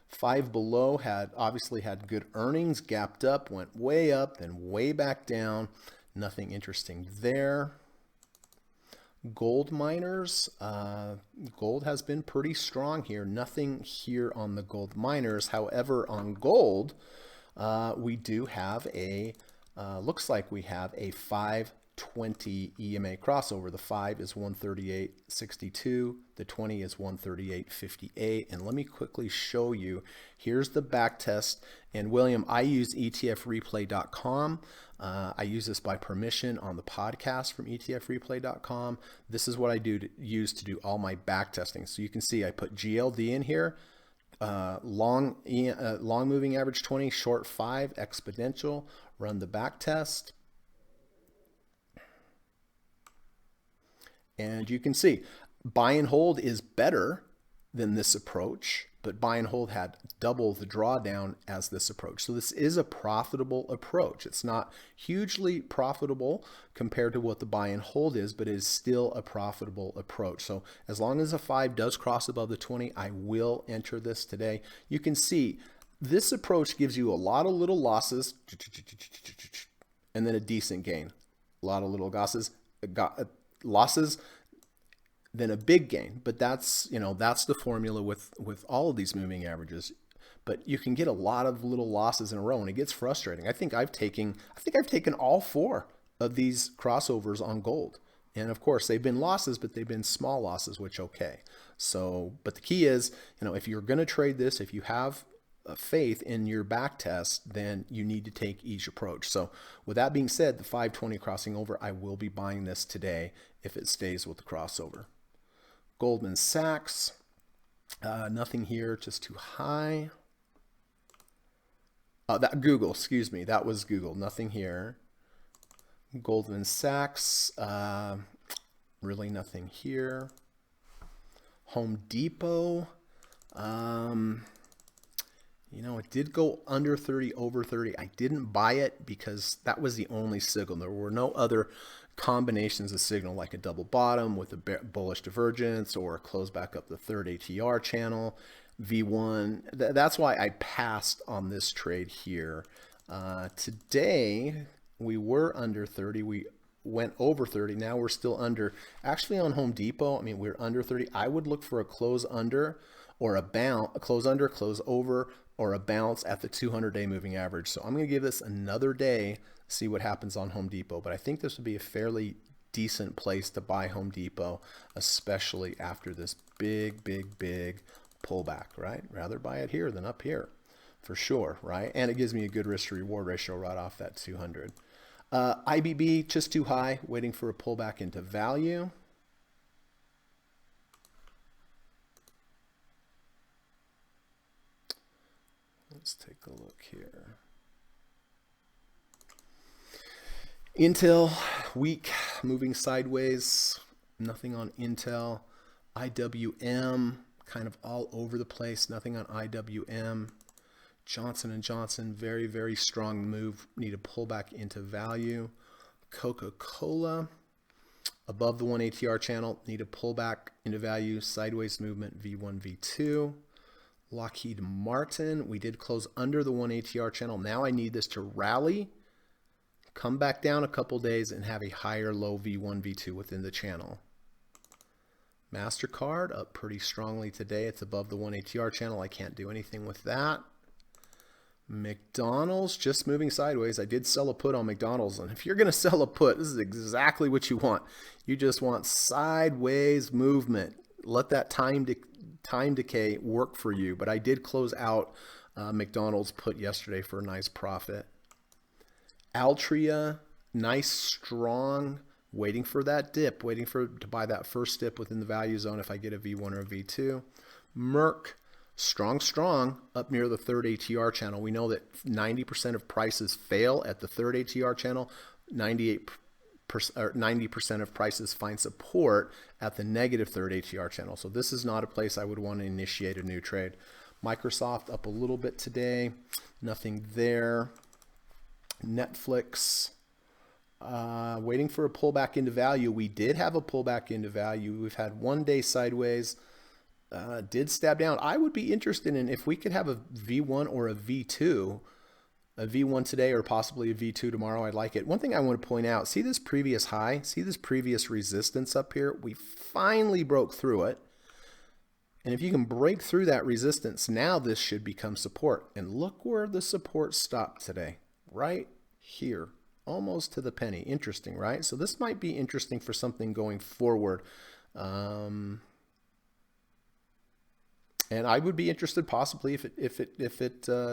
Five Below obviously had good earnings, gapped up, went way up, then way back down. Nothing interesting there. Gold miners, gold has been pretty strong here. Nothing here on the gold miners. However, on gold, we do have looks like we have a 520 EMA crossover. The 5 is 138.62, the 20 is 138.58. And let me quickly show you. Here's the back test. And William, I use etfreplay.com. I use this by permission on the podcast from etfreplay.com. This is what I use to do all my back testing. So you can see I put GLD in here. Long moving average 20, short 5, exponential, run the back test. And you can see buy and hold is better than this approach, but buy and hold had double the drawdown as this approach. So this is a profitable approach. It's not hugely profitable compared to what the buy and hold is, but it is still a profitable approach. So as long as a 5 does cross above the 20, I will enter this today. You can see this approach gives you a lot of little losses and then a decent gain. A lot of little losses, then a big gain. But that's the formula with all of these moving averages. but you can get a lot of little losses in a row, and it gets frustrating. I think I've taken all 4 of these crossovers on gold. And of course, they've been losses, but they've been small losses, which okay. So, but the key is, if you're going to trade this, if you have faith in your back test, then you need to take each approach. So with that being said, the 520 crossing over, I will be buying this today if it stays with the crossover. Goldman Sachs, nothing here, just too high. That Google, excuse me, that was Google, nothing here. Goldman Sachs, really nothing here. Home Depot, it did go under 30, over 30. I didn't buy it because that was the only signal. There were no other combinations of signal like a double bottom with a bullish divergence or a close back up the third ATR channel, V1. That's why I passed on this trade here. Today, we were under 30. We went over 30. Now we're still under. Actually, on Home Depot, we're under 30. I would look for a close under or a bounce, a close under, close over, or a bounce at the 200-day moving average. So I'm going to give this another day, see what happens on Home Depot. But I think this would be a fairly decent place to buy Home Depot, especially after this big pullback, right? Rather buy it here than up here, for sure, right? And it gives me a good risk to reward ratio right off that 200. IBB, just too high, waiting for a pullback into value. Let's take a look here. Intel, weak, moving sideways, nothing on Intel. IWM, kind of all over the place, nothing on IWM. Johnson & Johnson, very strong move, need a pullback into value. Coca-Cola, above the 1 ATR channel, need a pullback into value, sideways movement, V1, V2. Lockheed Martin, we did close under the 1 ATR channel. Now I need this to rally, come back down a couple days, and have a higher low V1, V2 within the channel. MasterCard, up pretty strongly today. It's above the 1 ATR channel. I can't do anything with that. McDonald's, just moving sideways. I did sell a put on McDonald's, and if you're going to sell a put, this is exactly what you want. You just want sideways movement. Let that time decay work for you. But I did close out McDonald's put yesterday for a nice profit. Altria, nice, strong, waiting for that dip, waiting to buy that first dip within the value zone if I get a V1 or a V2. Merck, strong, up near the third ATR channel. We know that 90% of prices fail at the third ATR channel. 90% of prices find support at the negative third ATR channel. So this is not a place I would want to initiate a new trade. Microsoft up a little bit today. Nothing there. Netflix, waiting for a pullback into value. We did have a pullback into value. We've had 1 day sideways. Did stab down. I would be interested in if we could have a V1 or a V2. A V1 today or possibly a V2 tomorrow. I'd like it. One thing I want to point out, see this previous high? See this previous resistance up here? We finally broke through it. And if you can break through that resistance, now this should become support. And look where the support stopped today. Right here. Almost to the penny. Interesting, right? So this might be interesting for something going forward. And I would be interested possibly if it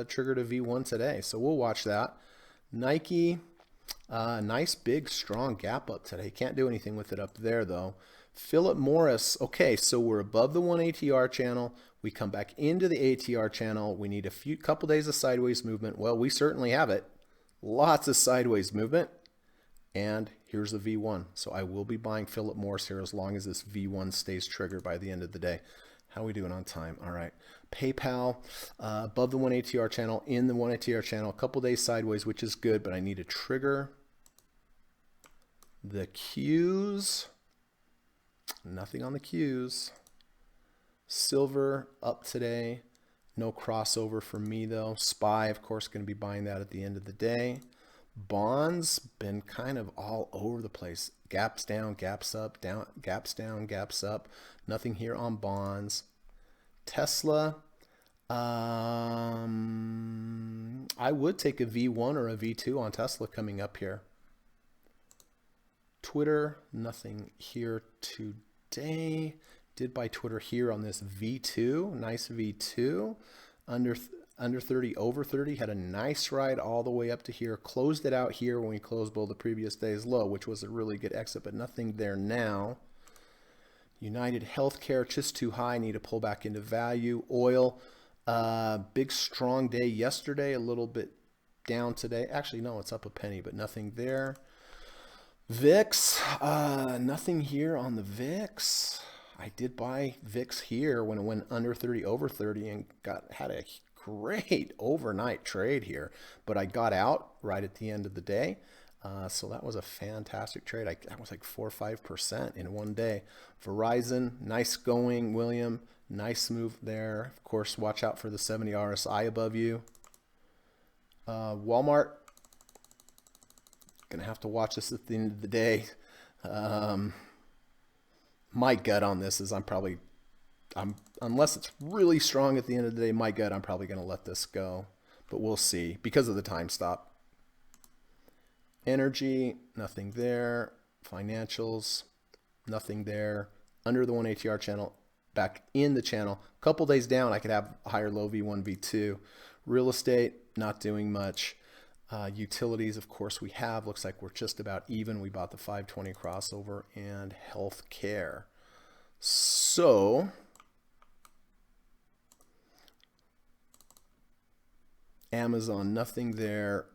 triggered a V1 today. So we'll watch that. Nike, nice big strong gap up today. Can't do anything with it up there though. Philip Morris, okay, so we're above the 1 ATR channel. We come back into the ATR channel. We need a couple days of sideways movement. Well, we certainly have it. Lots of sideways movement. And here's the V1. So I will be buying Philip Morris here as long as this V1 stays triggered by the end of the day. How are we doing on time? All right. PayPal, above the 1 ATR channel, in the 1 ATR channel, a couple days sideways, which is good, but I need a trigger. The Qs, nothing on the Qs. Silver up today. No crossover for me though. SPY, of course, going to be buying that at the end of the day. Bonds, been kind of all over the place. Gaps down, gaps up, down, gaps down, gaps up. Nothing here on bonds. Tesla, I would take a V1 or a V2 on Tesla coming up here. Twitter, nothing here today. Did buy Twitter here on this V2, nice V2, under 30, over 30, had a nice ride all the way up to here, closed it out here when we closed below the previous day's low, which was a really good exit, but nothing there now. United Healthcare, just too high, need to pull back into value. Oil, big strong day yesterday, a little bit down today. Actually, no, it's up a penny, but nothing there. VIX, nothing here on the VIX. I did buy VIX here when it went under 30, over 30, and had a great overnight trade here. But I got out right at the end of the day. So that was a fantastic trade. That was like 4 or 5% in one day. Verizon, nice going, William. Nice move there. Of course, watch out for the 70 RSI above you. Walmart, gonna have to watch this at the end of the day. My gut on this is unless it's really strong at the end of the day, my gut, I'm probably gonna let this go, but we'll see because of the time stop. Energy, nothing there. Financials, nothing there. Under the 1 ATR channel, back in the channel. A couple days down, I could have higher low V1, V2. Real estate, not doing much. Utilities, of course, we have. Looks like we're just about even. We bought the 520 crossover and healthcare. So, Amazon, nothing there.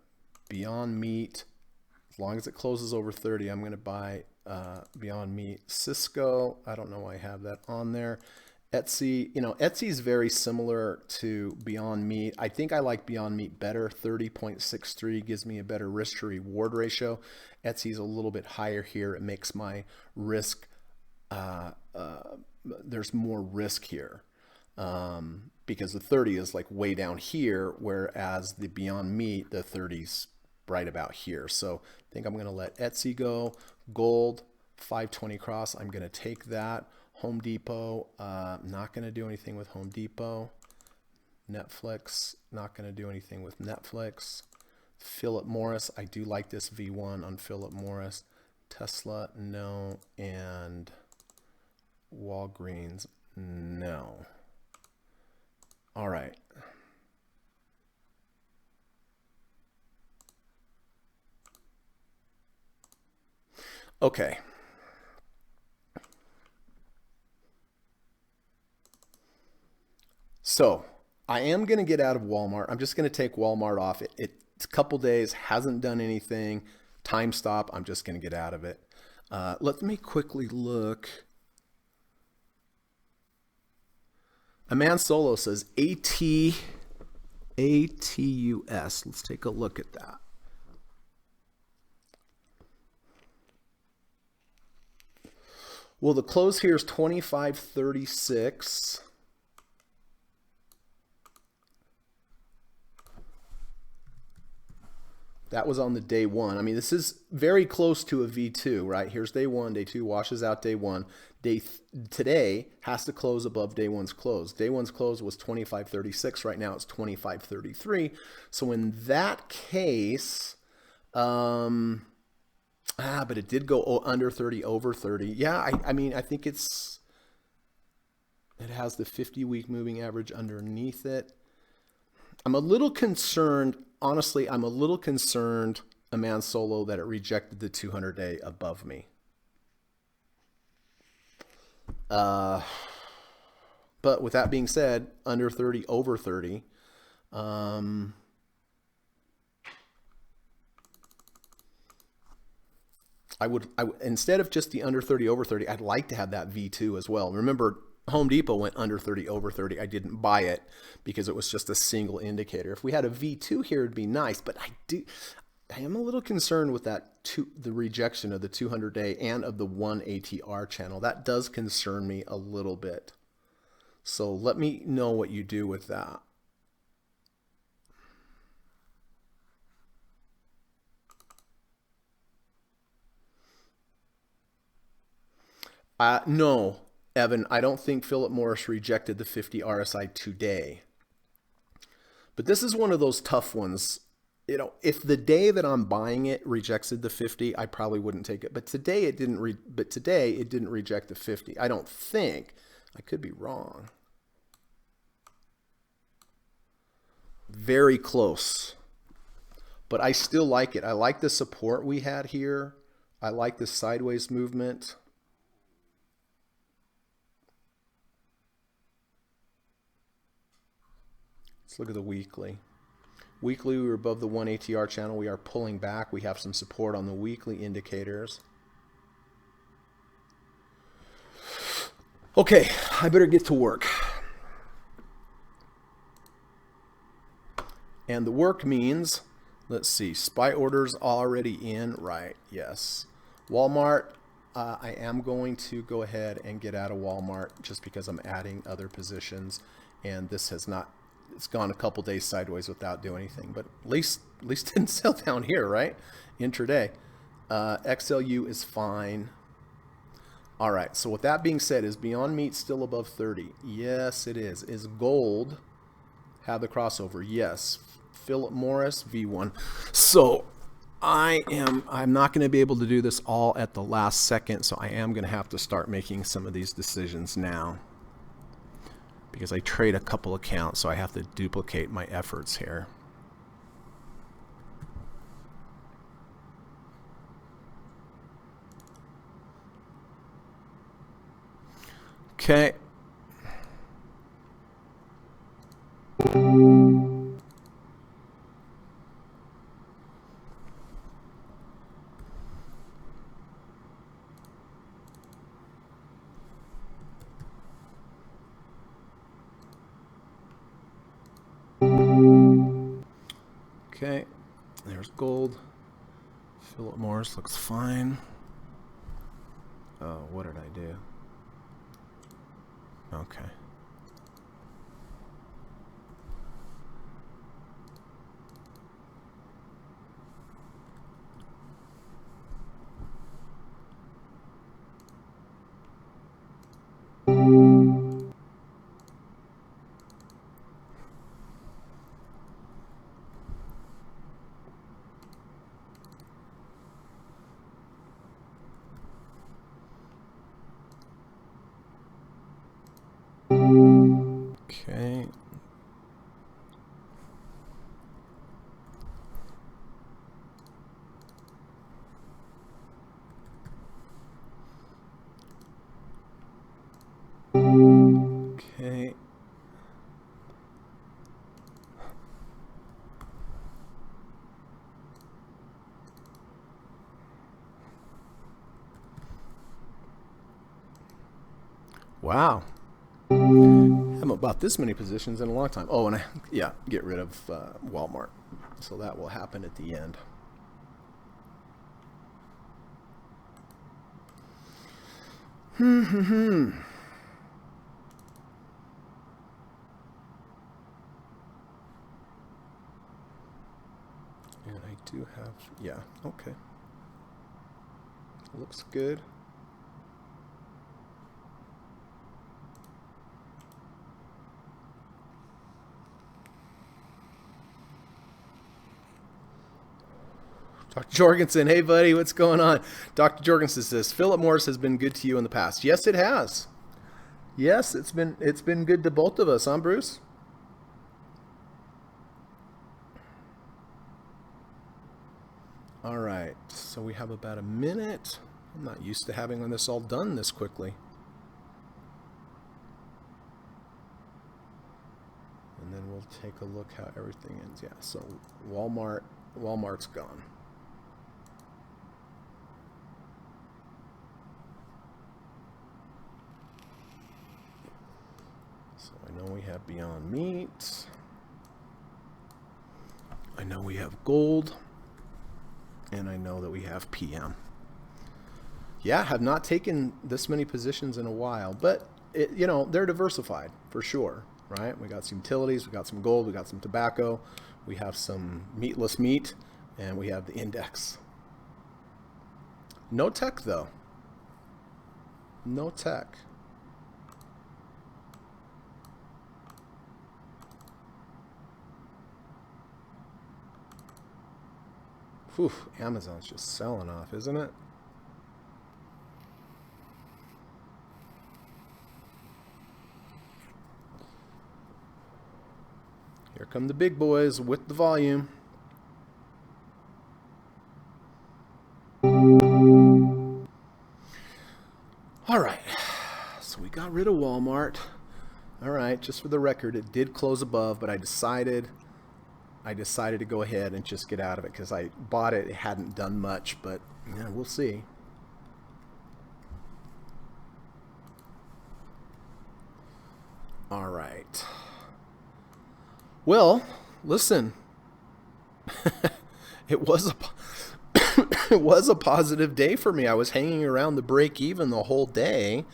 Beyond Meat, as long as it closes over 30, I'm going to buy Beyond Meat. Cisco, I don't know why I have that on there. Etsy, Etsy is very similar to Beyond Meat. I think I like Beyond Meat better. 30.63 gives me a better risk to reward ratio. Etsy is a little bit higher here. It makes my risk, there's more risk here because the 30 is like way down here, whereas the Beyond Meat, the 30's right about here. So I think I'm going to let Etsy go. Gold, 520 cross, I'm going to take that. Home Depot, not going to do anything with Home Depot. Netflix, not going to do anything with Netflix. Philip Morris, I do like this V1 on Philip Morris. Tesla, no. And Walgreens, no. All right. Okay. So I am going to get out of Walmart. I'm just going to take Walmart off. It's a couple days, hasn't done anything. Time stop. I'm just going to get out of it. Let me quickly look. A man solo says ATUS. Let's take a look at that. Well, the close here is 25.36. That was on the day one. I mean, this is very close to a V2, right? Here's day one, day two washes out day one. Today has to close above day one's close. Day one's close was 25.36. Right now it's 25.33. So in that case, but it did go under 30, over 30. Yeah, I mean, I think it has the 50-week moving average underneath it. I'm a little concerned, honestly, I'm a little concerned, a man solo, that it rejected the 200-day above me. But with that being said, under 30, over 30. I would instead of just the under 30, over 30, I'd like to have that V2 as well. Remember, Home Depot went under 30, over 30. I didn't buy it because it was just a single indicator. If we had a V2 here, it'd be nice, but I am a little concerned with the rejection of the 200-day and of the 1 ATR channel. That does concern me a little bit. So let me know what you do with that. No, Evan, I don't think Philip Morris rejected the 50 RSI today. But this is one of those tough ones. You know, if the day that I'm buying it rejected the 50, I probably wouldn't take it. But today it didn't. Today it didn't reject the 50. I don't think. I could be wrong. Very close. But I still like it. I like the support we had here. I like the sideways movement. Let's look at the weekly. Weekly, we were above the 1 ATR channel. We are pulling back. We have some support on the weekly indicators. Okay, I better get to work. And the work means, let's see, SPY orders already in, right? Yes. Walmart, I am going to go ahead and get out of Walmart just because I'm adding other positions, and this has not, it's gone a couple days sideways without doing anything, but at least didn't sell down here, right? Intraday. XLU is fine. All right, so with that being said, is Beyond Meat still above 30? Yes, it is. Is gold have the crossover? Yes. Philip Morris, V1. So I'm not going to be able to do this all at the last second, so I am going to have to start making some of these decisions now because I trade a couple accounts, so I have to duplicate my efforts here. Okay. Okay, there's gold. Philip Morris looks fine. Oh, what did I do? Okay. Okay. Okay. Wow. Haven't bought this many positions in a long time. Oh, and yeah, get rid of Walmart. So that will happen at the end. And I do have, yeah, okay. Looks good. Dr. Jorgensen, hey buddy, what's going on? Dr. Jorgensen says, Philip Morris has been good to you in the past. Yes, it has. Yes, it's been good to both of us, huh, Bruce? All right, so we have about a minute. I'm not used to having this all done this quickly. And then we'll take a look how everything is. Yeah, so Walmart's gone. So I know we have Beyond Meat. I know we have gold. And I know that we have PM. Yeah, have not taken this many positions in a while, but you know, they're diversified for sure, right? We got some utilities, we got some gold, we got some tobacco, we have some meatless meat, and we have the index. No tech though. No tech. Whew, Amazon's just selling off, isn't it? Here come the big boys with the volume. All right, so we got rid of Walmart. All right, just for the record, it did close above, but I decided to go ahead and just get out of it because I bought it. It hadn't done much, but yeah, we'll see. All right. Well, listen, it was a it was a positive day for me. I was hanging around the break even the whole day,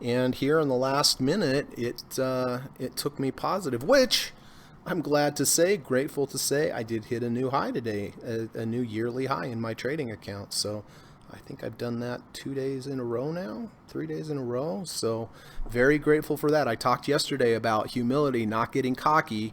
and here in the last minute, it took me positive, which I'm glad to say, grateful to say, I did hit a new high today, a new yearly high in my trading account. So I think I've done that 2 days in a row now, 3 days in a row. So very grateful for that. I talked yesterday about humility, not getting cocky.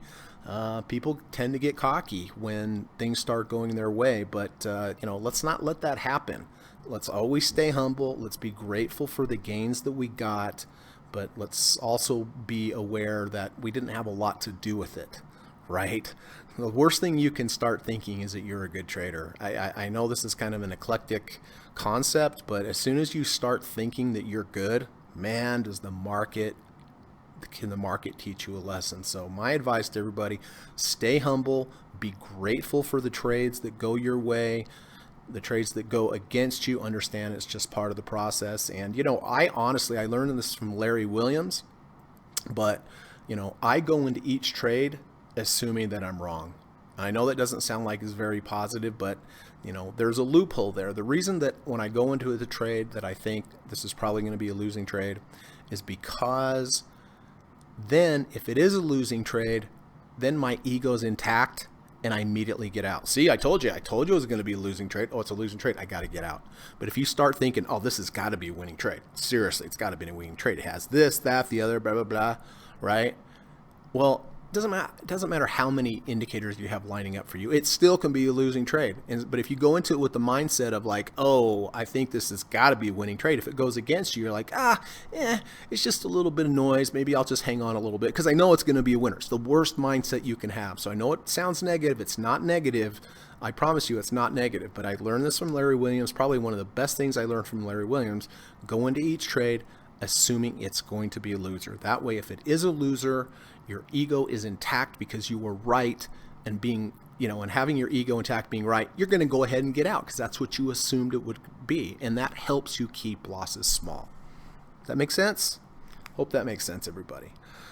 People tend to get cocky when things start going their way, but let's not let that happen. Let's always stay humble. Let's be grateful for the gains that we got, but let's also be aware that we didn't have a lot to do with it, right? The worst thing you can start thinking is that you're a good trader. I know this is kind of an eclectic concept, but as soon as you start thinking that you're good, man, can the market teach you a lesson? So my advice to everybody, stay humble, be grateful for the trades that go your way. The trades that go against you, understand it's just part of the process. And I learned this from Larry Williams, but I go into each trade assuming that I'm wrong. I know that doesn't sound like it's very positive, but there's a loophole there. The reason that when I go into the trade that I think this is probably going to be a losing trade is because then if it is a losing trade, then my ego's intact and I immediately get out. See, I told you it was going to be a losing trade. Oh, it's a losing trade. I got to get out. But if you start thinking, oh, this has got to be a winning trade. Seriously, it's got to be a winning trade. It has this, that, the other, blah, blah, blah, right? Well, it doesn't matter how many indicators you have lining up for you. It still can be a losing trade. But if you go into it with the mindset of like, oh, I think this has got to be a winning trade. If it goes against you, you're like, it's just a little bit of noise. Maybe I'll just hang on a little bit because I know it's going to be a winner. It's the worst mindset you can have. So I know it sounds negative. It's not negative. I promise you it's not negative. But I learned this from Larry Williams. Probably one of the best things I learned from Larry Williams. Go into each trade assuming it's going to be a loser. That way, if it is a loser, your ego is intact because you were right, and and having your ego intact, being right, you're going to go ahead and get out because that's what you assumed it would be. And that helps you keep losses small. Does that make sense? Hope that makes sense, everybody.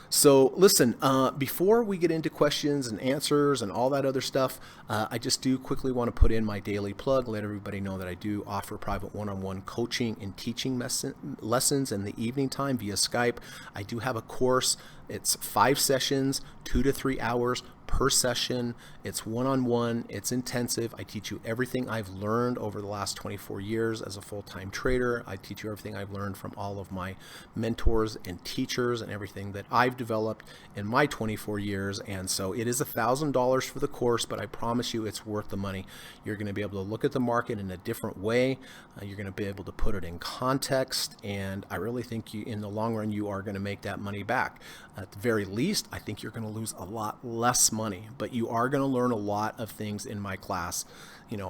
So listen, before we get into questions and answers and all that other stuff, I just do quickly want to put in my daily plug, let everybody know that I do offer private one-on-one coaching and teaching lessons in the evening time via Skype. I do have a course. It's 5 sessions, 2 to 3 hours per session. It's one-on-one. It's intensive. I teach you everything I've learned over the last 24 years as a full-time trader. I teach you everything I've learned from all of my mentors and teachers and everything that I've developed in my 24 years. And so it is $1,000 for the course, but I promise you it's worth the money. You're going to be able to look at the market in a different way. You're going to be able to put it in context. And I really think in the long run, you are going to make that money back. At the very least, I think you're going to lose a lot less money, but you are going to learn a lot of things in my class.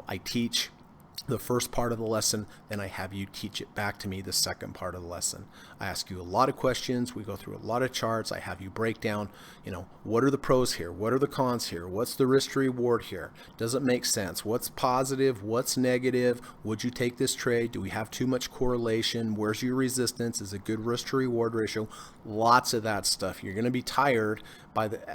I teach the first part of the lesson, then I have you teach it back to me the second part of the lesson. I ask you a lot of questions. We go through a lot of charts. I have you break down, what are the pros here? What are the cons here? What's the risk to reward here? Does it make sense? What's positive? What's negative? Would you take this trade? Do we have too much correlation? Where's your resistance? Is it good risk to reward ratio? Lots of that stuff. You're going to be tired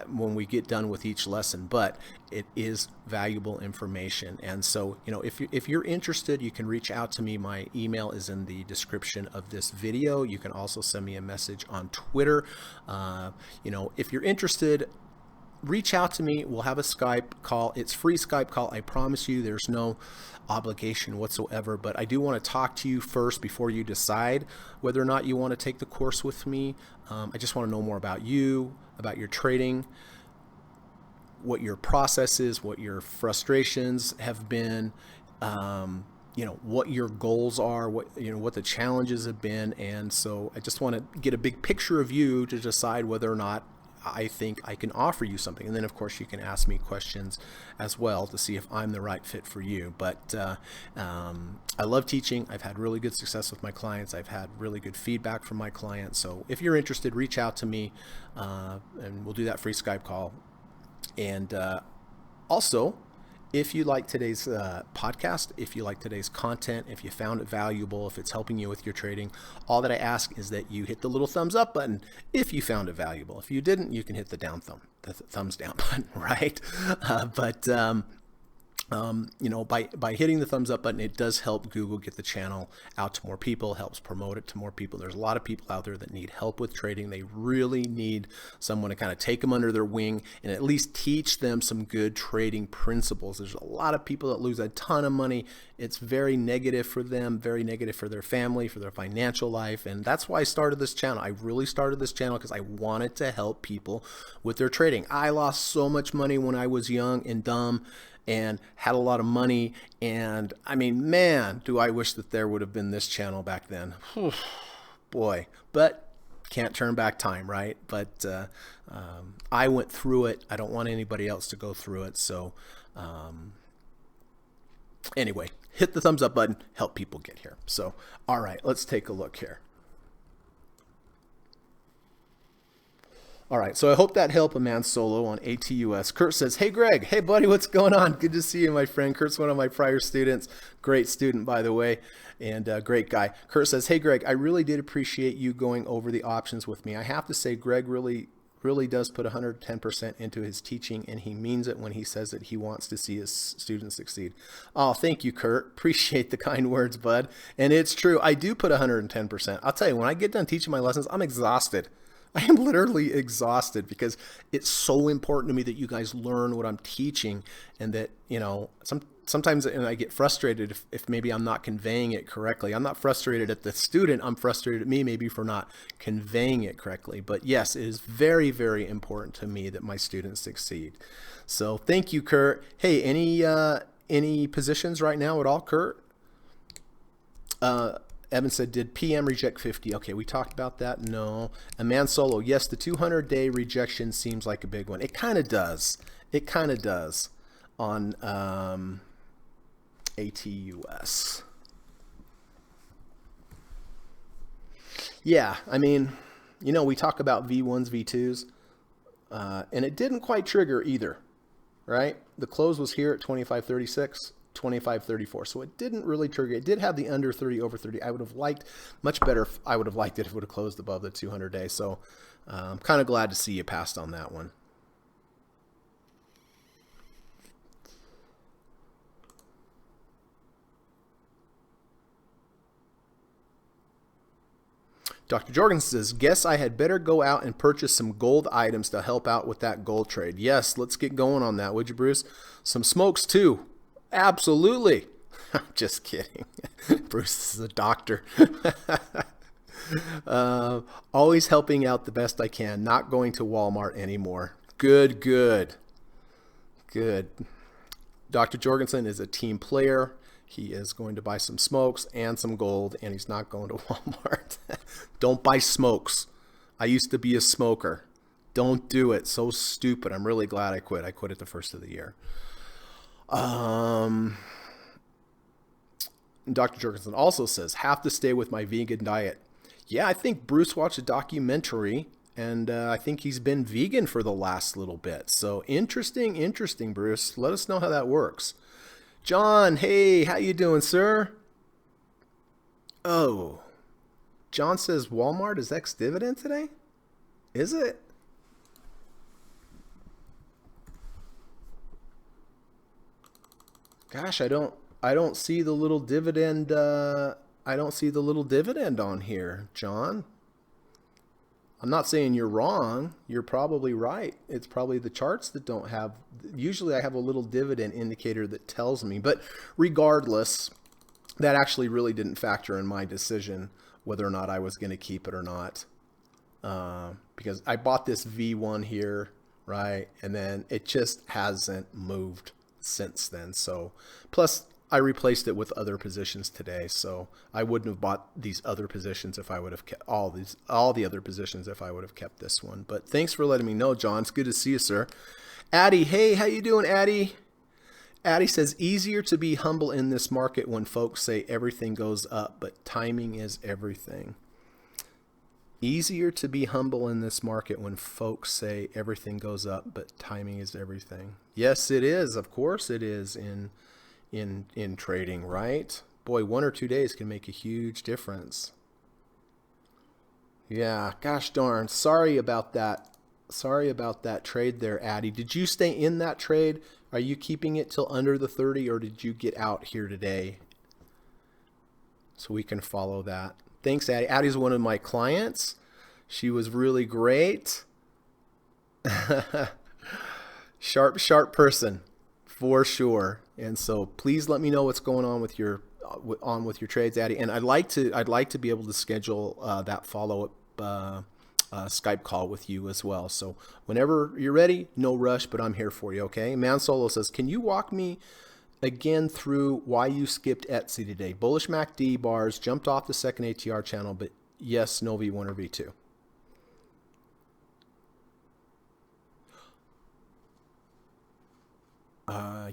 when we get done with each lesson, but it is valuable information. And so, if you're interested, you can reach out to me. My email is in the description of this video. You can also send me a message on Twitter. If you're interested, reach out to me. We'll have a Skype call. It's free Skype call. I promise you there's no obligation whatsoever, but I do want to talk to you first before you decide whether or not you want to take the course with me. I just want to know more about you, about your trading, what your process is, what your frustrations have been, what your goals are, what the challenges have been. And so I just want to get a big picture of you to decide whether or not I think I can offer you something. And then, of course, you can ask me questions as well to see if I'm the right fit for you. But I love teaching. I've had really good success with my clients. I've had really good feedback from my clients. So if you're interested, reach out to me, and we'll do that free Skype call. And also, if you like today's podcast, if you like today's content, if you found it valuable, if it's helping you with your trading, all that I ask is that you hit the little thumbs up button if you found it valuable. If you didn't, you can hit the thumbs down button, right? By hitting the thumbs up button, it does help Google get the channel out to more people, helps promote it to more people. There's a lot of people out there that need help with trading. They really need someone to kind of take them under their wing and at least teach them some good trading principles. There's a lot of people that lose a ton of money. It's very negative for them, very negative for their family, for their financial life. And that's why I started this channel. I really started this channel because I wanted to help people with their trading. I lost so much money when I was young and dumb and had a lot of money. And I mean, man, do I wish that there would have been this channel back then. Whew, boy, but can't turn back time, right? But I went through it. I don't want anybody else to go through it. So anyway, hit the thumbs up button, help people get here. So, all right, let's take a look here. All right, so I hope that helped a man solo on ATUS. Kurt says, hey, Greg. Hey, buddy, what's going on? Good to see you, my friend. Kurt's one of my prior students. Great student, by the way, and great guy. Kurt says, hey, Greg, I really did appreciate you going over the options with me. I have to say, Greg really does put 110% into his teaching, and he means it when he says that he wants to see his students succeed. Oh, thank you, Kurt. Appreciate the kind words, bud. And it's true. I do put 110%. I'll tell you, when I get done teaching my lessons, I'm exhausted. I am literally exhausted because it's so important to me that you guys learn what I'm teaching, and that, sometimes I get frustrated if maybe I'm not conveying it correctly. I'm not frustrated at the student. I'm frustrated at me maybe for not conveying it correctly. But yes, it is very, very important to me that my students succeed. So thank you, Kurt. Hey, any positions right now at all, Kurt? Evan said, did PM reject 50? Okay, we talked about that. No. A man solo. Yes, the 200-day rejection seems like a big one. It kind of does. It kind of does on ATUS. Yeah, I mean, we talk about V1s, V2s, and it didn't quite trigger either, right? The close was here at 25.36. 25.34, so it didn't really trigger. It did have the under 30 over 30. I would have liked much better. I would have liked it if it would have closed above the 200 day. So I'm kind of glad to see you passed on that one. Dr. Jorgensen says, guess I had better go out and purchase some gold items to help out with that gold trade. Yes, let's get going on that, would you, Bruce? Some smokes too. Absolutely. Just kidding. Bruce is a doctor. Always helping out the best I can. Not going to Walmart anymore. Good. Dr. Jorgensen is a team player. He is going to buy some smokes and some gold, and he's not going to Walmart. Don't buy smokes. I used to be a smoker. Don't do it. So stupid. I'm really glad I quit. I quit at the first of the year. Dr. Jorgensen also says, have to stay with my vegan diet. Yeah, I think Bruce watched a documentary, and I think he's been vegan for the last little bit. So interesting, Bruce. Let us know how that works. John, hey, how you doing, sir? Oh, John says Walmart is ex-dividend today? Is it? Gosh, I don't see the little dividend. I don't see the little dividend on here, John. I'm not saying you're wrong. You're probably right. It's probably the charts that don't have. Usually I have a little dividend indicator that tells me. But regardless, that actually really didn't factor in my decision whether or not I was going to keep it or not. Because I bought this V1 here, right? And then it just hasn't moved since then. So plus I replaced it with other positions today, so I wouldn't have bought these other positions if I would have kept all the other positions if I would have kept this one. But thanks for letting me know, John. It's good to see you, sir. Addie, hey, how you doing, Addie? Addie says, easier to be humble in this market when folks say everything goes up, but timing is everything. Easier to be humble in this market when folks say everything goes up, but timing is everything. Yes, it is. Of course it is in trading, right? Boy, 1 or 2 days can make a huge difference. Yeah, gosh darn. Sorry about that. Sorry about that trade there, Addie. Did you stay in that trade? Are you keeping it till under the 30, or did you get out here today? So we can follow that. Thanks, Addie. Addie's one of my clients. She was really great. Sharp person for sure. And so please let me know what's going on with your trades, Addie. And I'd like to be able to schedule that follow-up Skype call with you as well. So whenever you're ready, no rush, but I'm here for you. Okay. Man Solo says, can you walk me again through why you skipped Etsy today? Bullish MACD bars, jumped off the second ATR channel, but yes, no V1 or V2.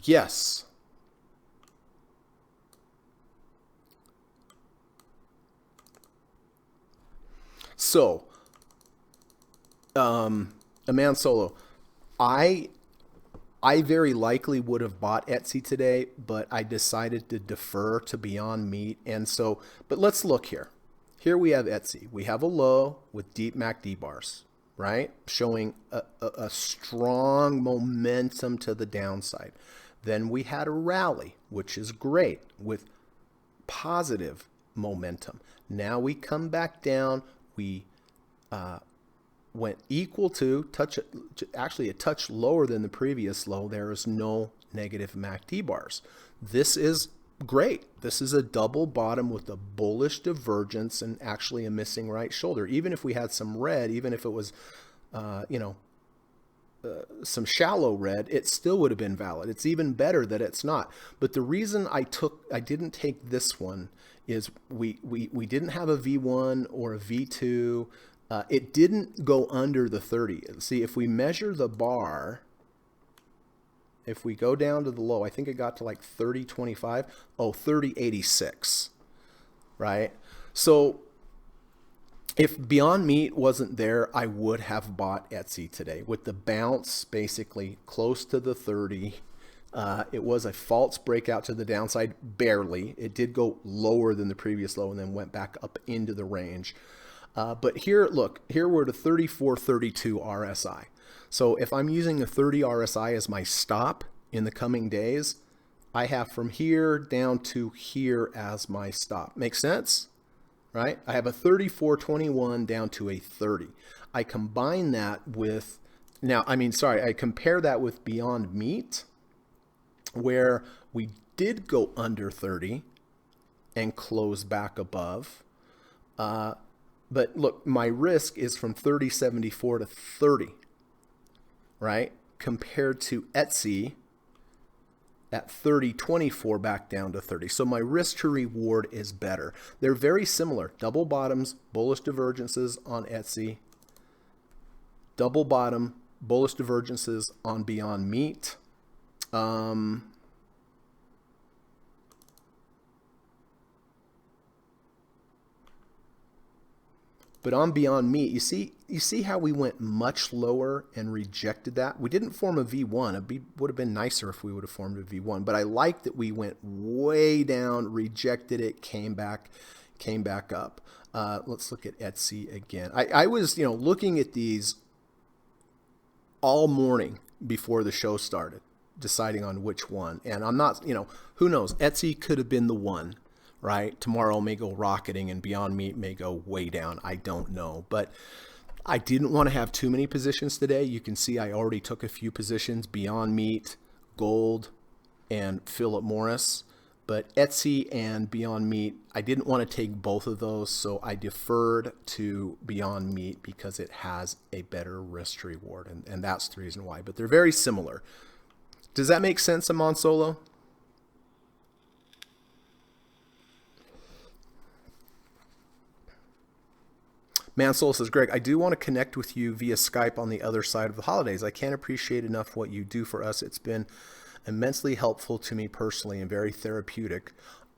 Yes. So, a Man Solo, I very likely would have bought Etsy today, but I decided to defer to Beyond Meat. And so, but let's look here. Here we have Etsy. We have a low with deep MACD bars, right? Showing a strong momentum to the downside. Then we had a rally, which is great, with positive momentum. Now we come back down. We went equal to, actually a touch lower than the previous low. There is no negative MACD bars. This is great. This is a double bottom with a bullish divergence and actually a missing right shoulder. Even if we had some red, even if it was, some shallow red, it still would have been valid. It's even better that it's not. But the reason I didn't take this one is we didn't have a V1 or a V2. It didn't go under the 30. See, if we measure the bar, if we go down to the low, I think it got to like 30.25. Oh, 30.86, right? So if Beyond Meat wasn't there, I would have bought Etsy today with the bounce basically close to the 30. It was a false breakout to the downside, barely. It did go lower than the previous low and then went back up into the range. But here, look, here we're at a 34.32 RSI. So if I'm using a 30 RSI as my stop in the coming days, I have from here down to here as my stop. Make sense? Right? I have a 34.21 down to a 30. I combine that with, I compare that with Beyond Meat, where we did go under 30 and close back above. But look, my risk is from 30.74 to 30, right? Compared to Etsy at 30.24 back down to 30. So my risk to reward is better. They're very similar. Double bottoms, bullish divergences on Etsy. Double bottom, bullish divergences on Beyond Meat. But on Beyond Meat, you see how we went much lower and rejected that? We didn't form a V1. It would have been nicer if we would have formed a V1. But I like that we went way down, rejected it, came back up. Let's look at Etsy again. I was looking at these all morning before the show started, deciding on which one. And I'm not, who knows? Etsy could have been the one. Right? Tomorrow may go rocketing and Beyond Meat may go way down. I don't know. But I didn't want to have too many positions today. You can see I already took a few positions, Beyond Meat, Gold, and Philip Morris. But Etsy and Beyond Meat, I didn't want to take both of those, so I deferred to Beyond Meat because it has a better risk to reward, and that's the reason why. But they're very similar. Does that make sense, Amon Solo? Mansell says, Greg, I do want to connect with you via Skype on the other side of the holidays. I can't appreciate enough what you do for us. It's been immensely helpful to me personally and very therapeutic.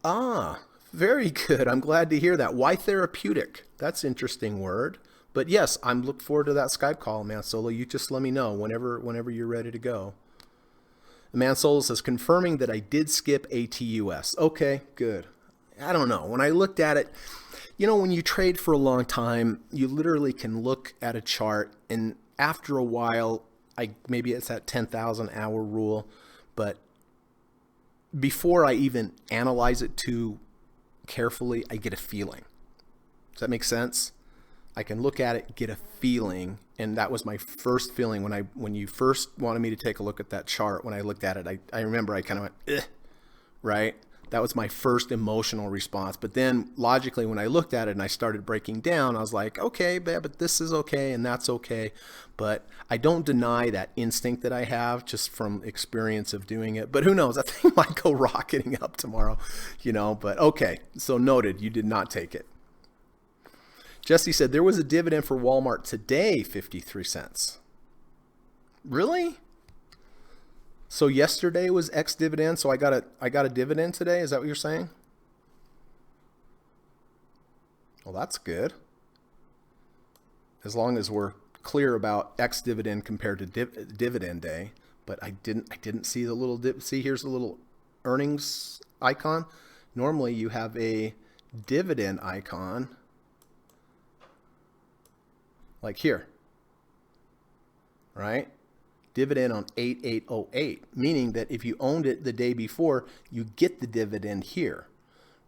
Ah, very good. I'm glad to hear that. Why therapeutic? That's an interesting word. But yes, I'm looking forward to that Skype call, Mansolo. You just let me know whenever you're ready to go. Mansolo says, confirming that I did skip ATUS. Okay, good. I don't know. When I looked at it, when you trade for a long time, you literally can look at a chart, and after a while, maybe it's that 10,000 hour rule, but before I even analyze it too carefully, I get a feeling. Does that make sense? I can look at it, get a feeling, and that was my first feeling when you first wanted me to take a look at that chart. When I looked at it, I remember I kind of went, ugh, right? That was my first emotional response. But then logically, when I looked at it and I started breaking down, I was like, okay, but this is okay and that's okay. But I don't deny that instinct that I have just from experience of doing it. But who knows? That thing might go rocketing up tomorrow, but okay. So noted, you did not take it. Jesse said, there was a dividend for Walmart today, 53 cents. Really? So yesterday was ex-dividend, so I got a dividend today? Is that what you're saying? Well, that's good. As long as we're clear about ex-dividend compared to dividend day. But I didn't see the little dip. See, here's the little earnings icon. Normally you have a dividend icon like here, right? Dividend on 8808, meaning that if you owned it the day before, you get the dividend here,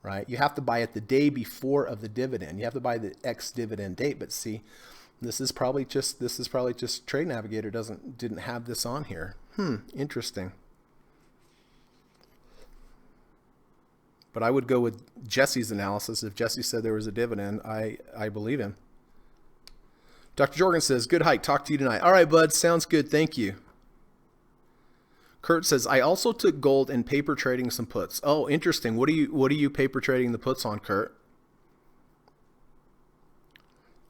right? You have to buy it the day before of the dividend. You have to buy the ex-dividend date. But see, this is probably just Trade Navigator didn't have this on here. Interesting. But I would go with Jesse's analysis. If Jesse said there was a dividend, I believe him. Dr. Jorgen says, good hike. Talk to you tonight. All right, bud. Sounds good. Thank you. Kurt says, I also took gold and paper trading some puts. Oh, interesting. What are you paper trading the puts on, Kurt?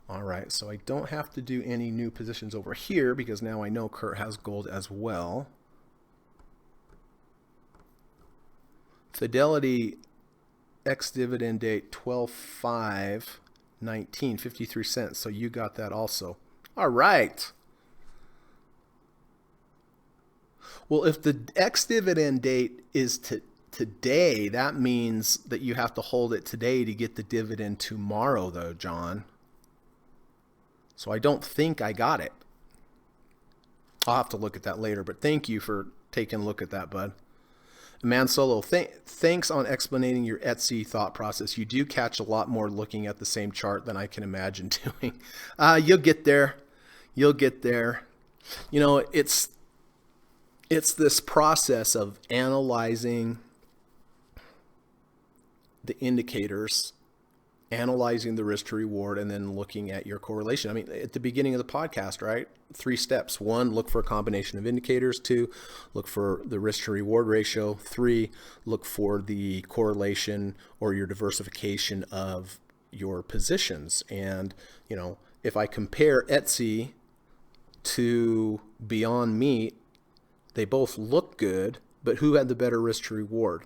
All right. So I don't have to do any new positions over here because now I know Kurt has gold as well. Fidelity ex-dividend date 12/5/19, 53 cents. So you got that also. All right. Well, if the ex-dividend date is today, that means that you have to hold it today to get the dividend tomorrow, though, John. So I don't think I got it. I'll have to look at that later, but thank you for taking a look at that, bud. Mansolo, thanks on explaining your Etsy thought process. You do catch a lot more looking at the same chart than I can imagine doing. You'll get there. You'll get there. It's this process of analyzing the indicators, analyzing the risk to reward, and then looking at your correlation. I mean, at the beginning of the podcast, right? 3 steps. 1, look for a combination of indicators. 2, look for the risk to reward ratio. 3, look for the correlation or your diversification of your positions. And, if I compare Etsy to Beyond Meat, they both look good, but who had the better risk to reward?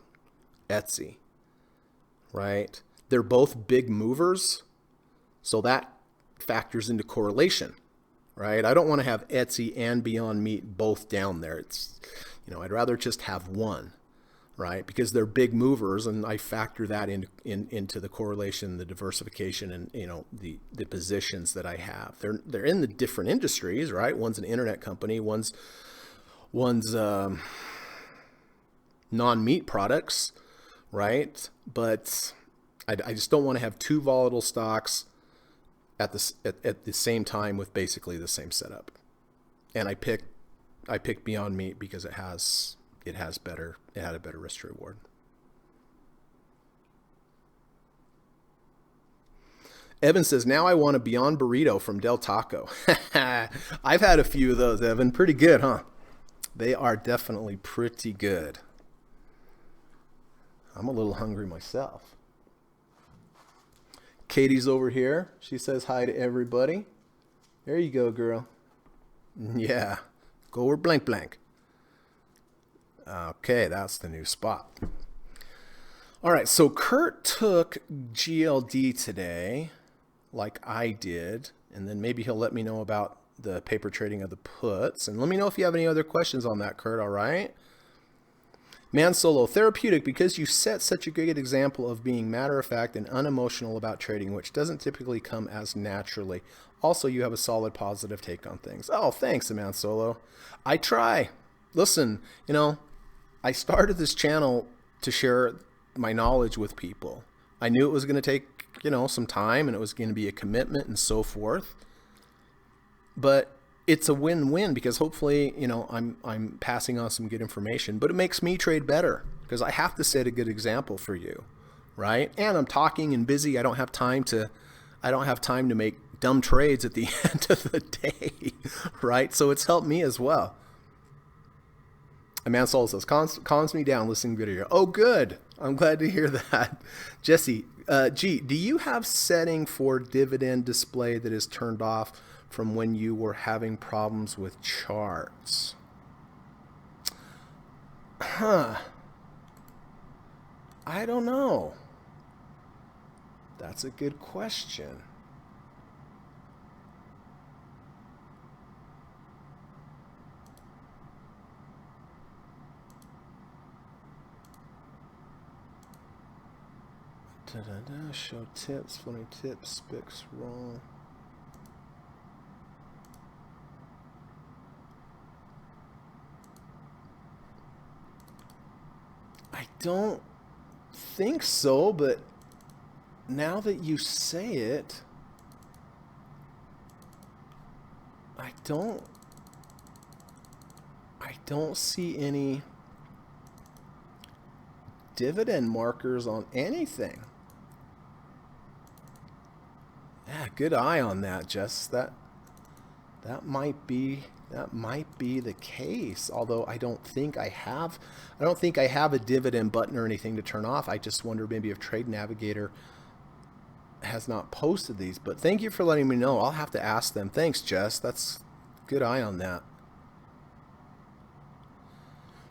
Etsy, right? They're both big movers, so that factors into correlation, right? I don't want to have Etsy and Beyond Meat both down there. It's, I'd rather just have one, right? Because they're big movers, and I factor that into the correlation, the diversification, and the positions that I have. They're in the different industries, right? One's an internet company, one's non-meat products, right? But I just don't want to have 2 volatile stocks at the same time with basically the same setup. And I picked Beyond Meat because it had a better risk to reward. Evan says, now I want a Beyond Burrito from Del Taco. I've had a few of those, Evan. Pretty good, huh? They are definitely pretty good. I'm a little hungry myself. Katie's over here. She says hi to everybody. There you go, girl. Yeah. Go where blank blank. Okay, that's the new spot. All right, so Kurt took GLD today, like I did, and then maybe he'll let me know about the paper trading of the puts. And let me know if you have any other questions on that, Kurt, all right? Man Solo, therapeutic because you set such a great example of being matter-of-fact and unemotional about trading, which doesn't typically come as naturally. Also, you have a solid positive take on things. Oh, thanks, Man Solo. I try. Listen, you know, I started this channel to share my knowledge with people. I knew it was going to take, you know, some time and it was going to be a commitment and so forth. But it's a win-win because hopefully, you know, I'm passing on some good information, but it makes me trade better because I have to set a good example for you, right? And I'm talking and busy. I don't have time to make dumb trades at the end of the day, right? So it's helped me as well. Man Soul says, calms me down listening to video. Oh, good. I'm glad to hear that. Jesse, G, do you have setting for dividend display that is turned off from when you were having problems with charts? I don't know. That's a good question. Show tips, funny tips, spics wrong. I don't think so, but now that you say it, I don't see any dividend markers on anything. Yeah, good eye on that, Jess. That might be the case. Although I don't think I have a dividend button or anything to turn off. I just wonder maybe if Trade Navigator has not posted these. But thank you for letting me know. I'll have to ask them. Thanks, Jess. That's good eye on that.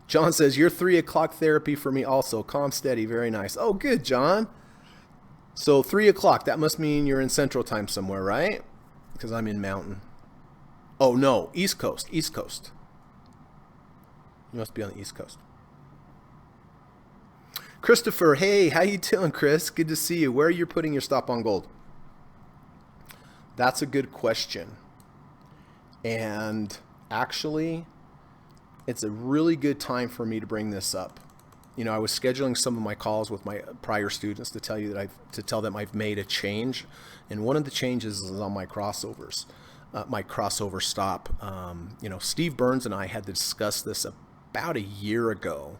John says, you're 3 o'clock therapy for me also. Calm, steady, very nice. Oh, good, John. So 3 o'clock, that must mean you're in Central Time somewhere, right? Because I'm in Mountain. Oh, no, East Coast, East Coast. You must be on the East Coast. Christopher, hey, how you doing, Chris? Good to see you. Where are you putting your stop on gold? That's a good question. And actually, it's a really good time for me to bring this up. You know, I was scheduling some of my calls with my prior students to tell them I've made a change, and one of the changes is on my crossovers, my crossover stop. You know, Steve Burns and I had to discuss this about a year ago,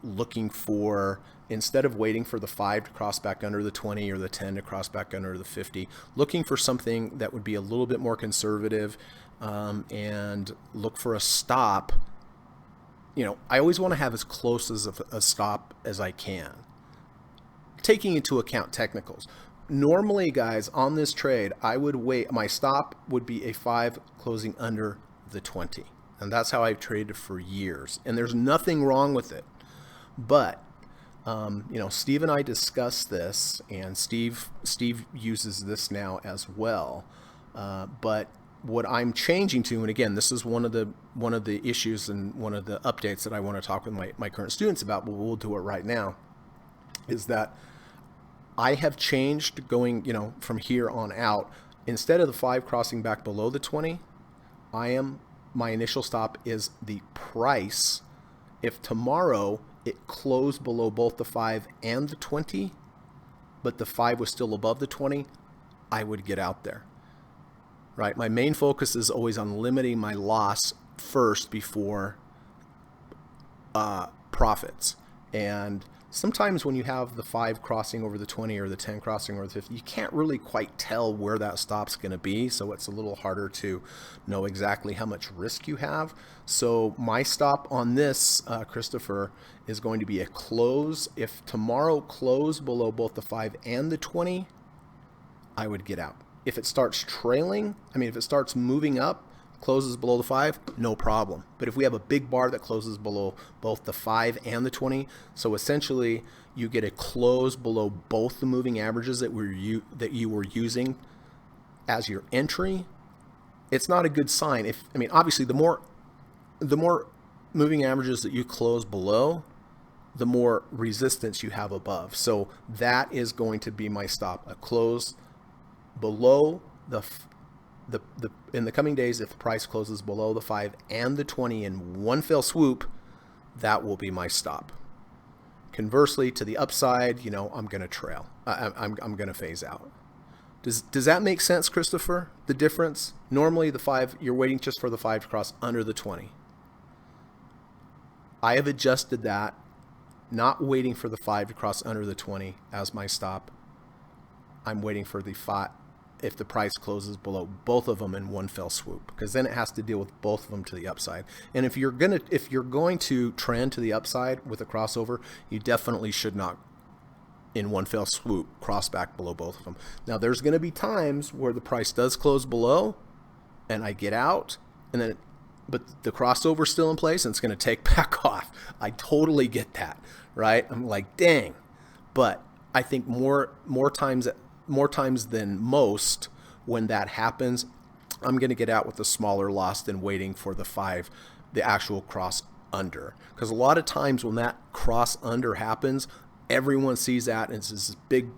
looking for, instead of waiting for the 5 to cross back under the 20 or the 10 to cross back under the 50, looking for something that would be a little bit more conservative, and look for a stop. You know, I always want to have as close as a stop as I can, taking into account technicals. Normally, guys, on this trade, I would wait. My stop would be a 5 closing under the 20. And that's how I've traded for years. And there's nothing wrong with it. But, you know, Steve and I discussed this, and Steve uses this now as well. But what I'm changing to, and again, this is one of the issues and one of the updates that I want to talk with my current students about, but we'll do it right now, is that I have changed going, you know, from here on out. Instead of the 5 crossing back below the 20, my initial stop is the price. If tomorrow it closed below both the 5 and the 20, but the 5 was still above the 20, I would get out there. Right, my main focus is always on limiting my loss first before profits. And sometimes when you have the 5 crossing over the 20 or the 10 crossing over the 50, you can't really quite tell where that stop's going to be. So it's a little harder to know exactly how much risk you have. So my stop on this, Christopher, is going to be a close. If tomorrow closed below both the 5 and the 20, I would get out. If it starts trailing, if it starts moving up, closes below the 5, no problem. But if we have a big bar that closes below both the 5 and the 20, so essentially you get a close below both the moving averages that you were using as your entry, it's not a good sign. Obviously the more moving averages that you close below, the more resistance you have above. So that is going to be my stop, a close below the in the coming days. If the price closes below the 5 and the 20 in one fell swoop, that will be my stop. Conversely, to the upside, I'm going to trail. I'm going to phase out. Does that make sense, Christopher? The difference? Normally the 5, you're waiting just for the 5 to cross under the 20. I have adjusted that, not waiting for the 5 to cross under the 20 as my stop. I'm waiting for the 5 if the price closes below both of them in one fell swoop, because then it has to deal with both of them to the upside. And if you're going to trend to the upside with a crossover, you definitely should not in one fell swoop cross back below both of them. Now there's going to be times where the price does close below and I get out, and then but the crossover's still in place and it's going to take back off. I totally get that, right? I'm like, dang. But I think more times than most, when that happens, I'm going to get out with a smaller loss than waiting for the 5, the actual cross under. Because a lot of times when that cross under happens, everyone sees that, and it's this big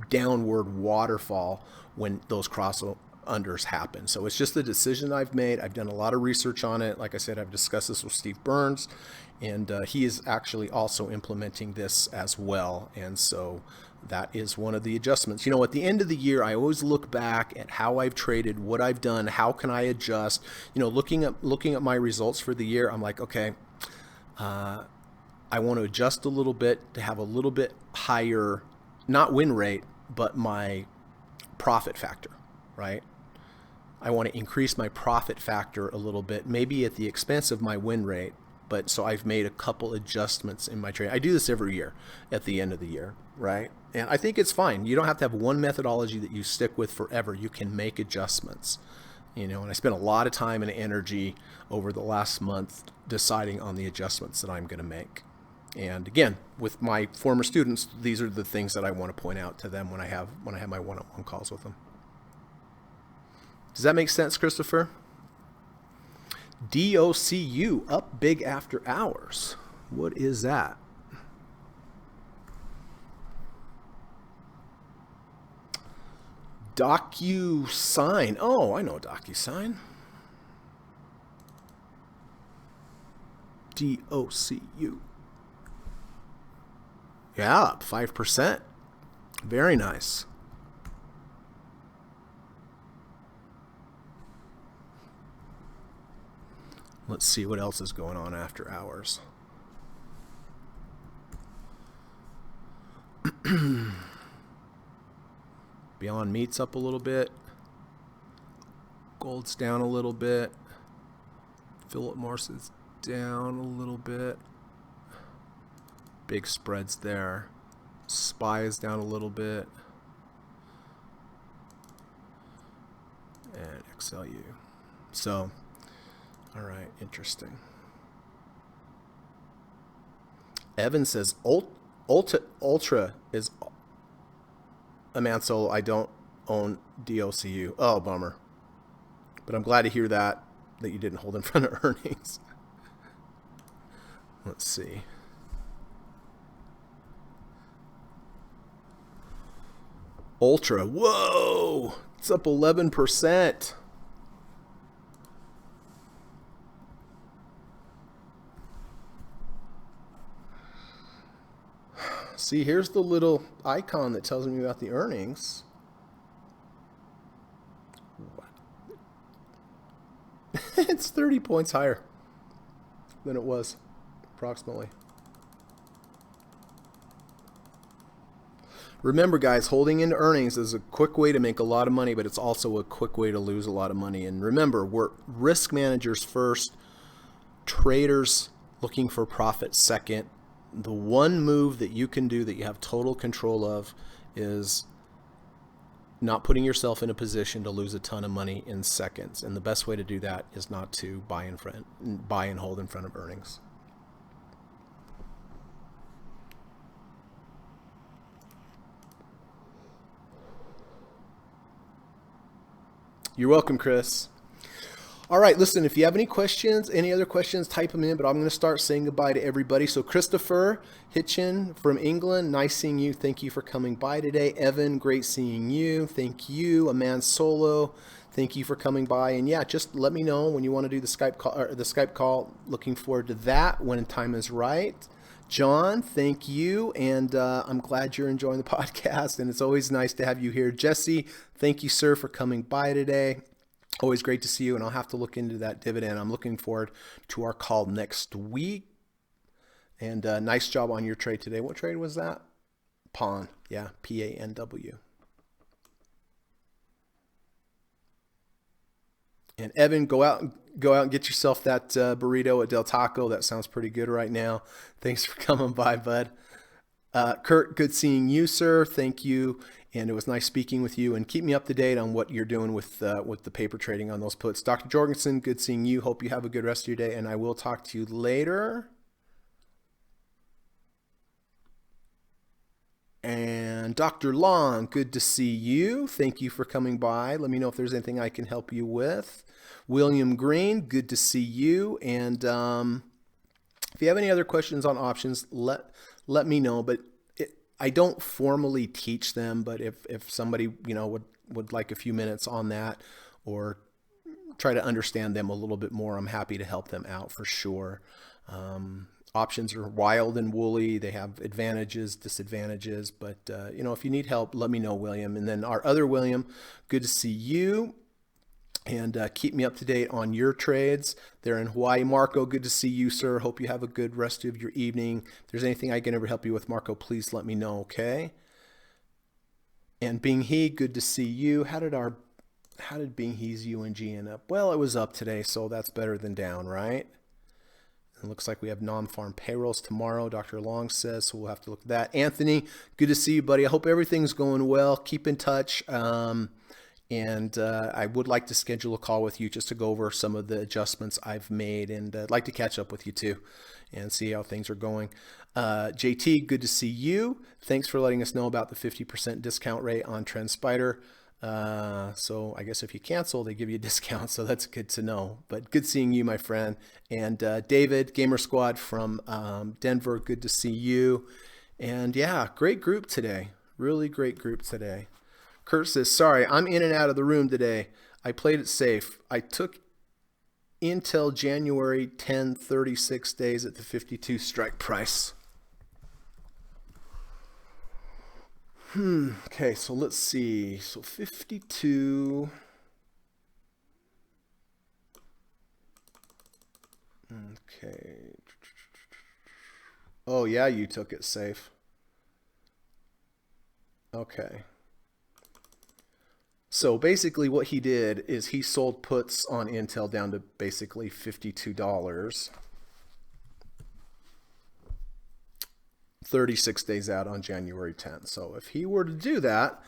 downward waterfall when those cross unders happen. So it's just a decision I've made. I've done a lot of research on it. Like I said, I've discussed this with Steve Burns, and he is actually also implementing this as well. And so that is one of the adjustments. At the end of the year, I always look back at how I've traded, what I've done, how can I adjust. Looking at my results for the year, I'm like, okay, I want to adjust a little bit to have a little bit higher, not win rate, but my profit factor, right? I want to increase my profit factor a little bit, maybe at the expense of my win rate. But so I've made a couple adjustments in my trade. I do this every year at the end of the year, right? And I think it's fine. You don't have to have one methodology that you stick with forever. You can make adjustments, and I spent a lot of time and energy over the last month deciding on the adjustments that I'm going to make. And again, with my former students, these are the things that I want to point out to them when I have my one-on-one calls with them. Does that make sense, Christopher? DOCU up big after hours. What is that? DocuSign. Oh, I know DocuSign. DOCU. Yeah, up 5%. Very nice. Let's see what else is going on after hours. Beyond Meat's up a little bit. Gold's down a little bit. Philip Morris is down a little bit. Big spreads there. SPY is down a little bit. And XLU. So, all right, interesting. Evan says Ultra is a Mansell. I don't own DOCU. Oh, bummer. But I'm glad to hear that you didn't hold in front of earnings. Let's see. Ultra. Whoa! It's up 11%. See, here's the little icon that tells me about the earnings. It's 30 points higher than it was, approximately. Remember, guys, holding into earnings is a quick way to make a lot of money, but it's also a quick way to lose a lot of money. And remember, we're risk managers first, traders looking for profit second. The one move that you can do that you have total control of is not putting yourself in a position to lose a ton of money in seconds. And the best way to do that is not to buy and hold in front of earnings. You're welcome, Chris. All right, listen, if you have any questions, any other questions, type them in, but I'm going to start saying goodbye to everybody. So Christopher Hitchin from England, nice seeing you. Thank you for coming by today. Evan, great seeing you. Thank you. A man solo, thank you for coming by. And yeah, just let me know when you want to do the Skype call. Looking forward to that when time is right. John, thank you, and I'm glad you're enjoying the podcast, and it's always nice to have you here. Jesse, thank you, sir, for coming by today. Always great to see you, and I'll have to look into that dividend. I'm looking forward to our call next week, and nice job on your trade today. What trade was that? Pawn, yeah, P-A-N-W. And Evan, go out and get yourself that burrito at Del Taco. That sounds pretty good right now. Thanks for coming by, bud. Kurt, good seeing you, sir. Thank you. And it was nice speaking with you. And keep me up to date on what you're doing with the paper trading on those puts. Dr. Jorgensen, good seeing you. Hope you have a good rest of your day. And I will talk to you later. And Dr. Long, good to see you. Thank you for coming by. Let me know if there's anything I can help you with. William Green, good to see you. And if you have any other questions on options, let me know. But I don't formally teach them, but if somebody would like a few minutes on that or try to understand them a little bit more, I'm happy to help them out for sure. Options are wild and woolly. They have advantages, disadvantages, but if you need help, let me know, William. And then our other William, good to see you. And keep me up to date on your trades. They're in Hawaii. Marco, good to see you, sir. Hope you have a good rest of your evening. If there's anything I can ever help you with, Marco, please let me know, okay? And Bing He, good to see you. How did Bing He's UNG end up? Well, it was up today, so that's better than down, right? It looks like we have non-farm payrolls tomorrow, Dr. Long says, so we'll have to look at that. Anthony, good to see you, buddy. I hope everything's going well. Keep in touch. And I would like to schedule a call with you just to go over some of the adjustments I've made. And I'd like to catch up with you too and see how things are going. JT, good to see you. Thanks for letting us know about the 50% discount rate on TrendSpider. So I guess if you cancel, they give you a discount. So that's good to know. But good seeing you, my friend. And David, Gamer Squad from Denver, good to see you. And yeah, great group today. Really great group today. Kurt says, sorry, I'm in and out of the room today. I played it safe. I took Intel January 10, 36 days at the 52 strike price. Okay, so let's see. So 52. Okay. Oh, yeah, you took it safe. Okay. So basically what he did is he sold puts on Intel down to basically $52, 36 days out on January 10th. So if he were to do that,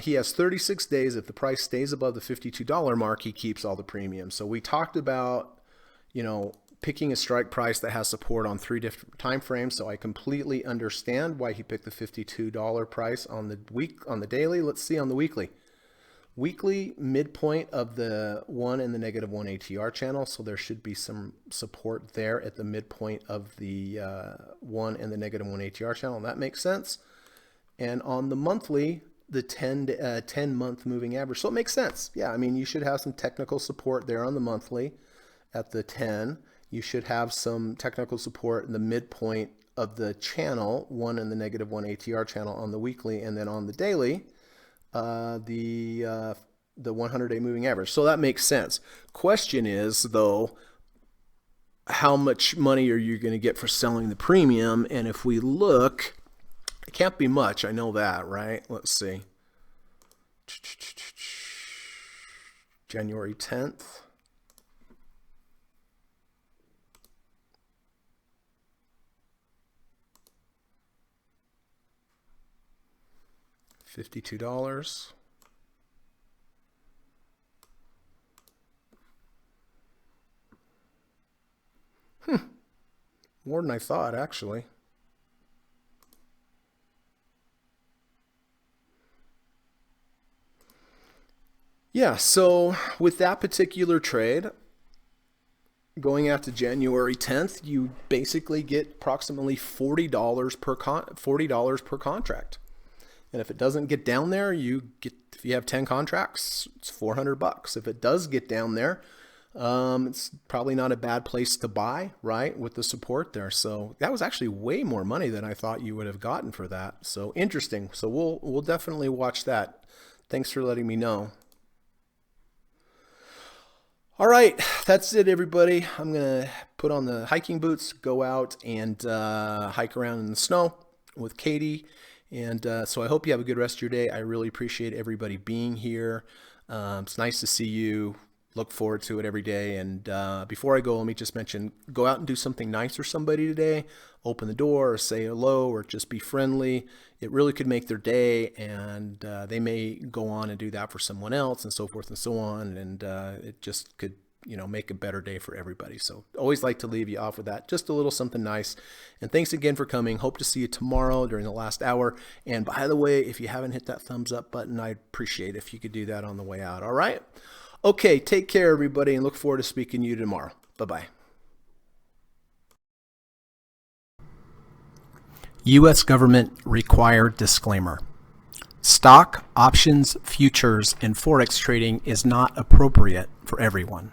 he has 36 days. If the price stays above the $52 mark, he keeps all the premium. So we talked about, picking a strike price that has support on 3 different time frames. So I completely understand why he picked the $52 price on the daily. Let's see on the weekly. Weekly midpoint of the 1 and the -1 ATR channel, so there should be some support there at the midpoint of the 1 and the -1 ATR channel. That makes sense. And on the monthly, the 10-month moving average. So it makes sense. Yeah, I mean, you should have some technical support there on the monthly at the 10. You should have some technical support in the midpoint of the channel, 1 and the -1 ATR channel on the weekly, and then on the daily, the 100-day moving average. So that makes sense. Question is, though, how much money are you going to get for selling the premium? And if we look It can't be much, I know that, right? Let's see. January 10th. $52. More than I thought, actually. Yeah, so with that particular trade, going out to January 10th, you basically get approximately $40 per contract. And if it doesn't get down there, if you have 10 contracts, it's $400. If it does get down there, it's probably not a bad place to buy, right, with the support there. So that was actually way more money than I thought you would have gotten for that. So interesting. So we'll definitely watch that. Thanks for letting me know. All right, that's it, everybody. I'm gonna put on the hiking boots, go out and hike around in the snow with Katie. And so I hope you have a good rest of your day. I really appreciate everybody being here. It's nice to see you. Look forward to it every day. And before I go, let me just mention, go out and do something nice for somebody today. Open the door or say hello or just be friendly. It really could make their day, and they may go on and do that for someone else and so forth and so on. And it just could, make a better day for everybody. So always like to leave you off with that. Just a little something nice. And thanks again for coming. Hope to see you tomorrow during the last hour. And by the way, if you haven't hit that thumbs up button, I'd appreciate it if you could do that on the way out. All right. Okay, take care, everybody, and look forward to speaking to you tomorrow. Bye-bye. U.S. government required disclaimer. Stock, options, futures, and Forex trading is not appropriate for everyone.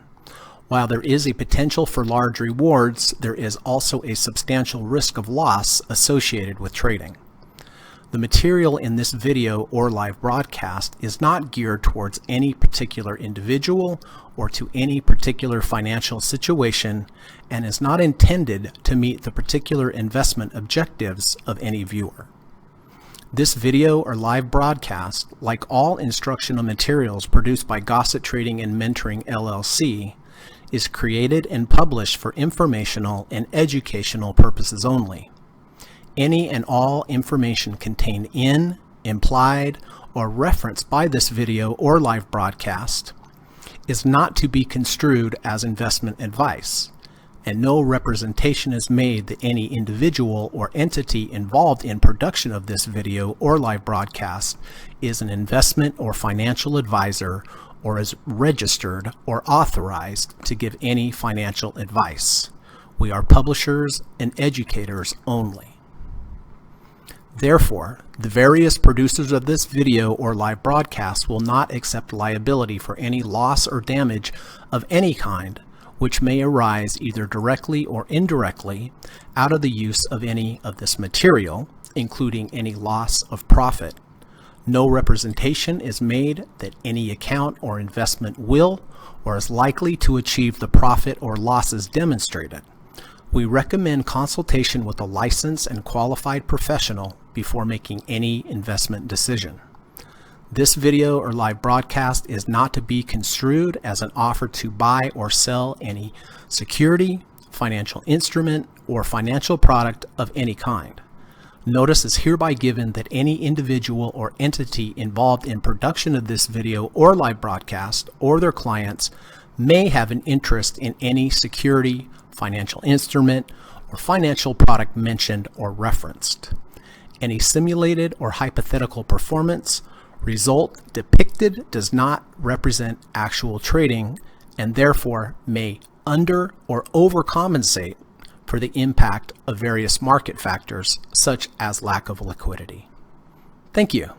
While there is a potential for large rewards, there is also a substantial risk of loss associated with trading. The material in this video or live broadcast is not geared towards any particular individual or to any particular financial situation and is not intended to meet the particular investment objectives of any viewer. This video or live broadcast, like all instructional materials produced by Gossett Trading and Mentoring LLC, is created and published for informational and educational purposes only. Any and all information contained in, implied, or referenced by this video or live broadcast is not to be construed as investment advice, and no representation is made that any individual or entity involved in production of this video or live broadcast is an investment or financial advisor or is registered or authorized to give any financial advice. We are publishers and educators only. Therefore, the various producers of this video or live broadcast will not accept liability for any loss or damage of any kind which may arise either directly or indirectly out of the use of any of this material, including any loss of profit. No representation is made that any account or investment will or is likely to achieve the profit or losses demonstrated. We recommend consultation with a licensed and qualified professional before making any investment decision. This video or live broadcast is not to be construed as an offer to buy or sell any security, financial instrument, or financial product of any kind. Notice is hereby given that any individual or entity involved in production of this video or live broadcast or their clients may have an interest in any security, financial instrument, or financial product mentioned or referenced. Any simulated or hypothetical performance result depicted does not represent actual trading and therefore may under or overcompensate for the impact of various market factors such as lack of liquidity. Thank you.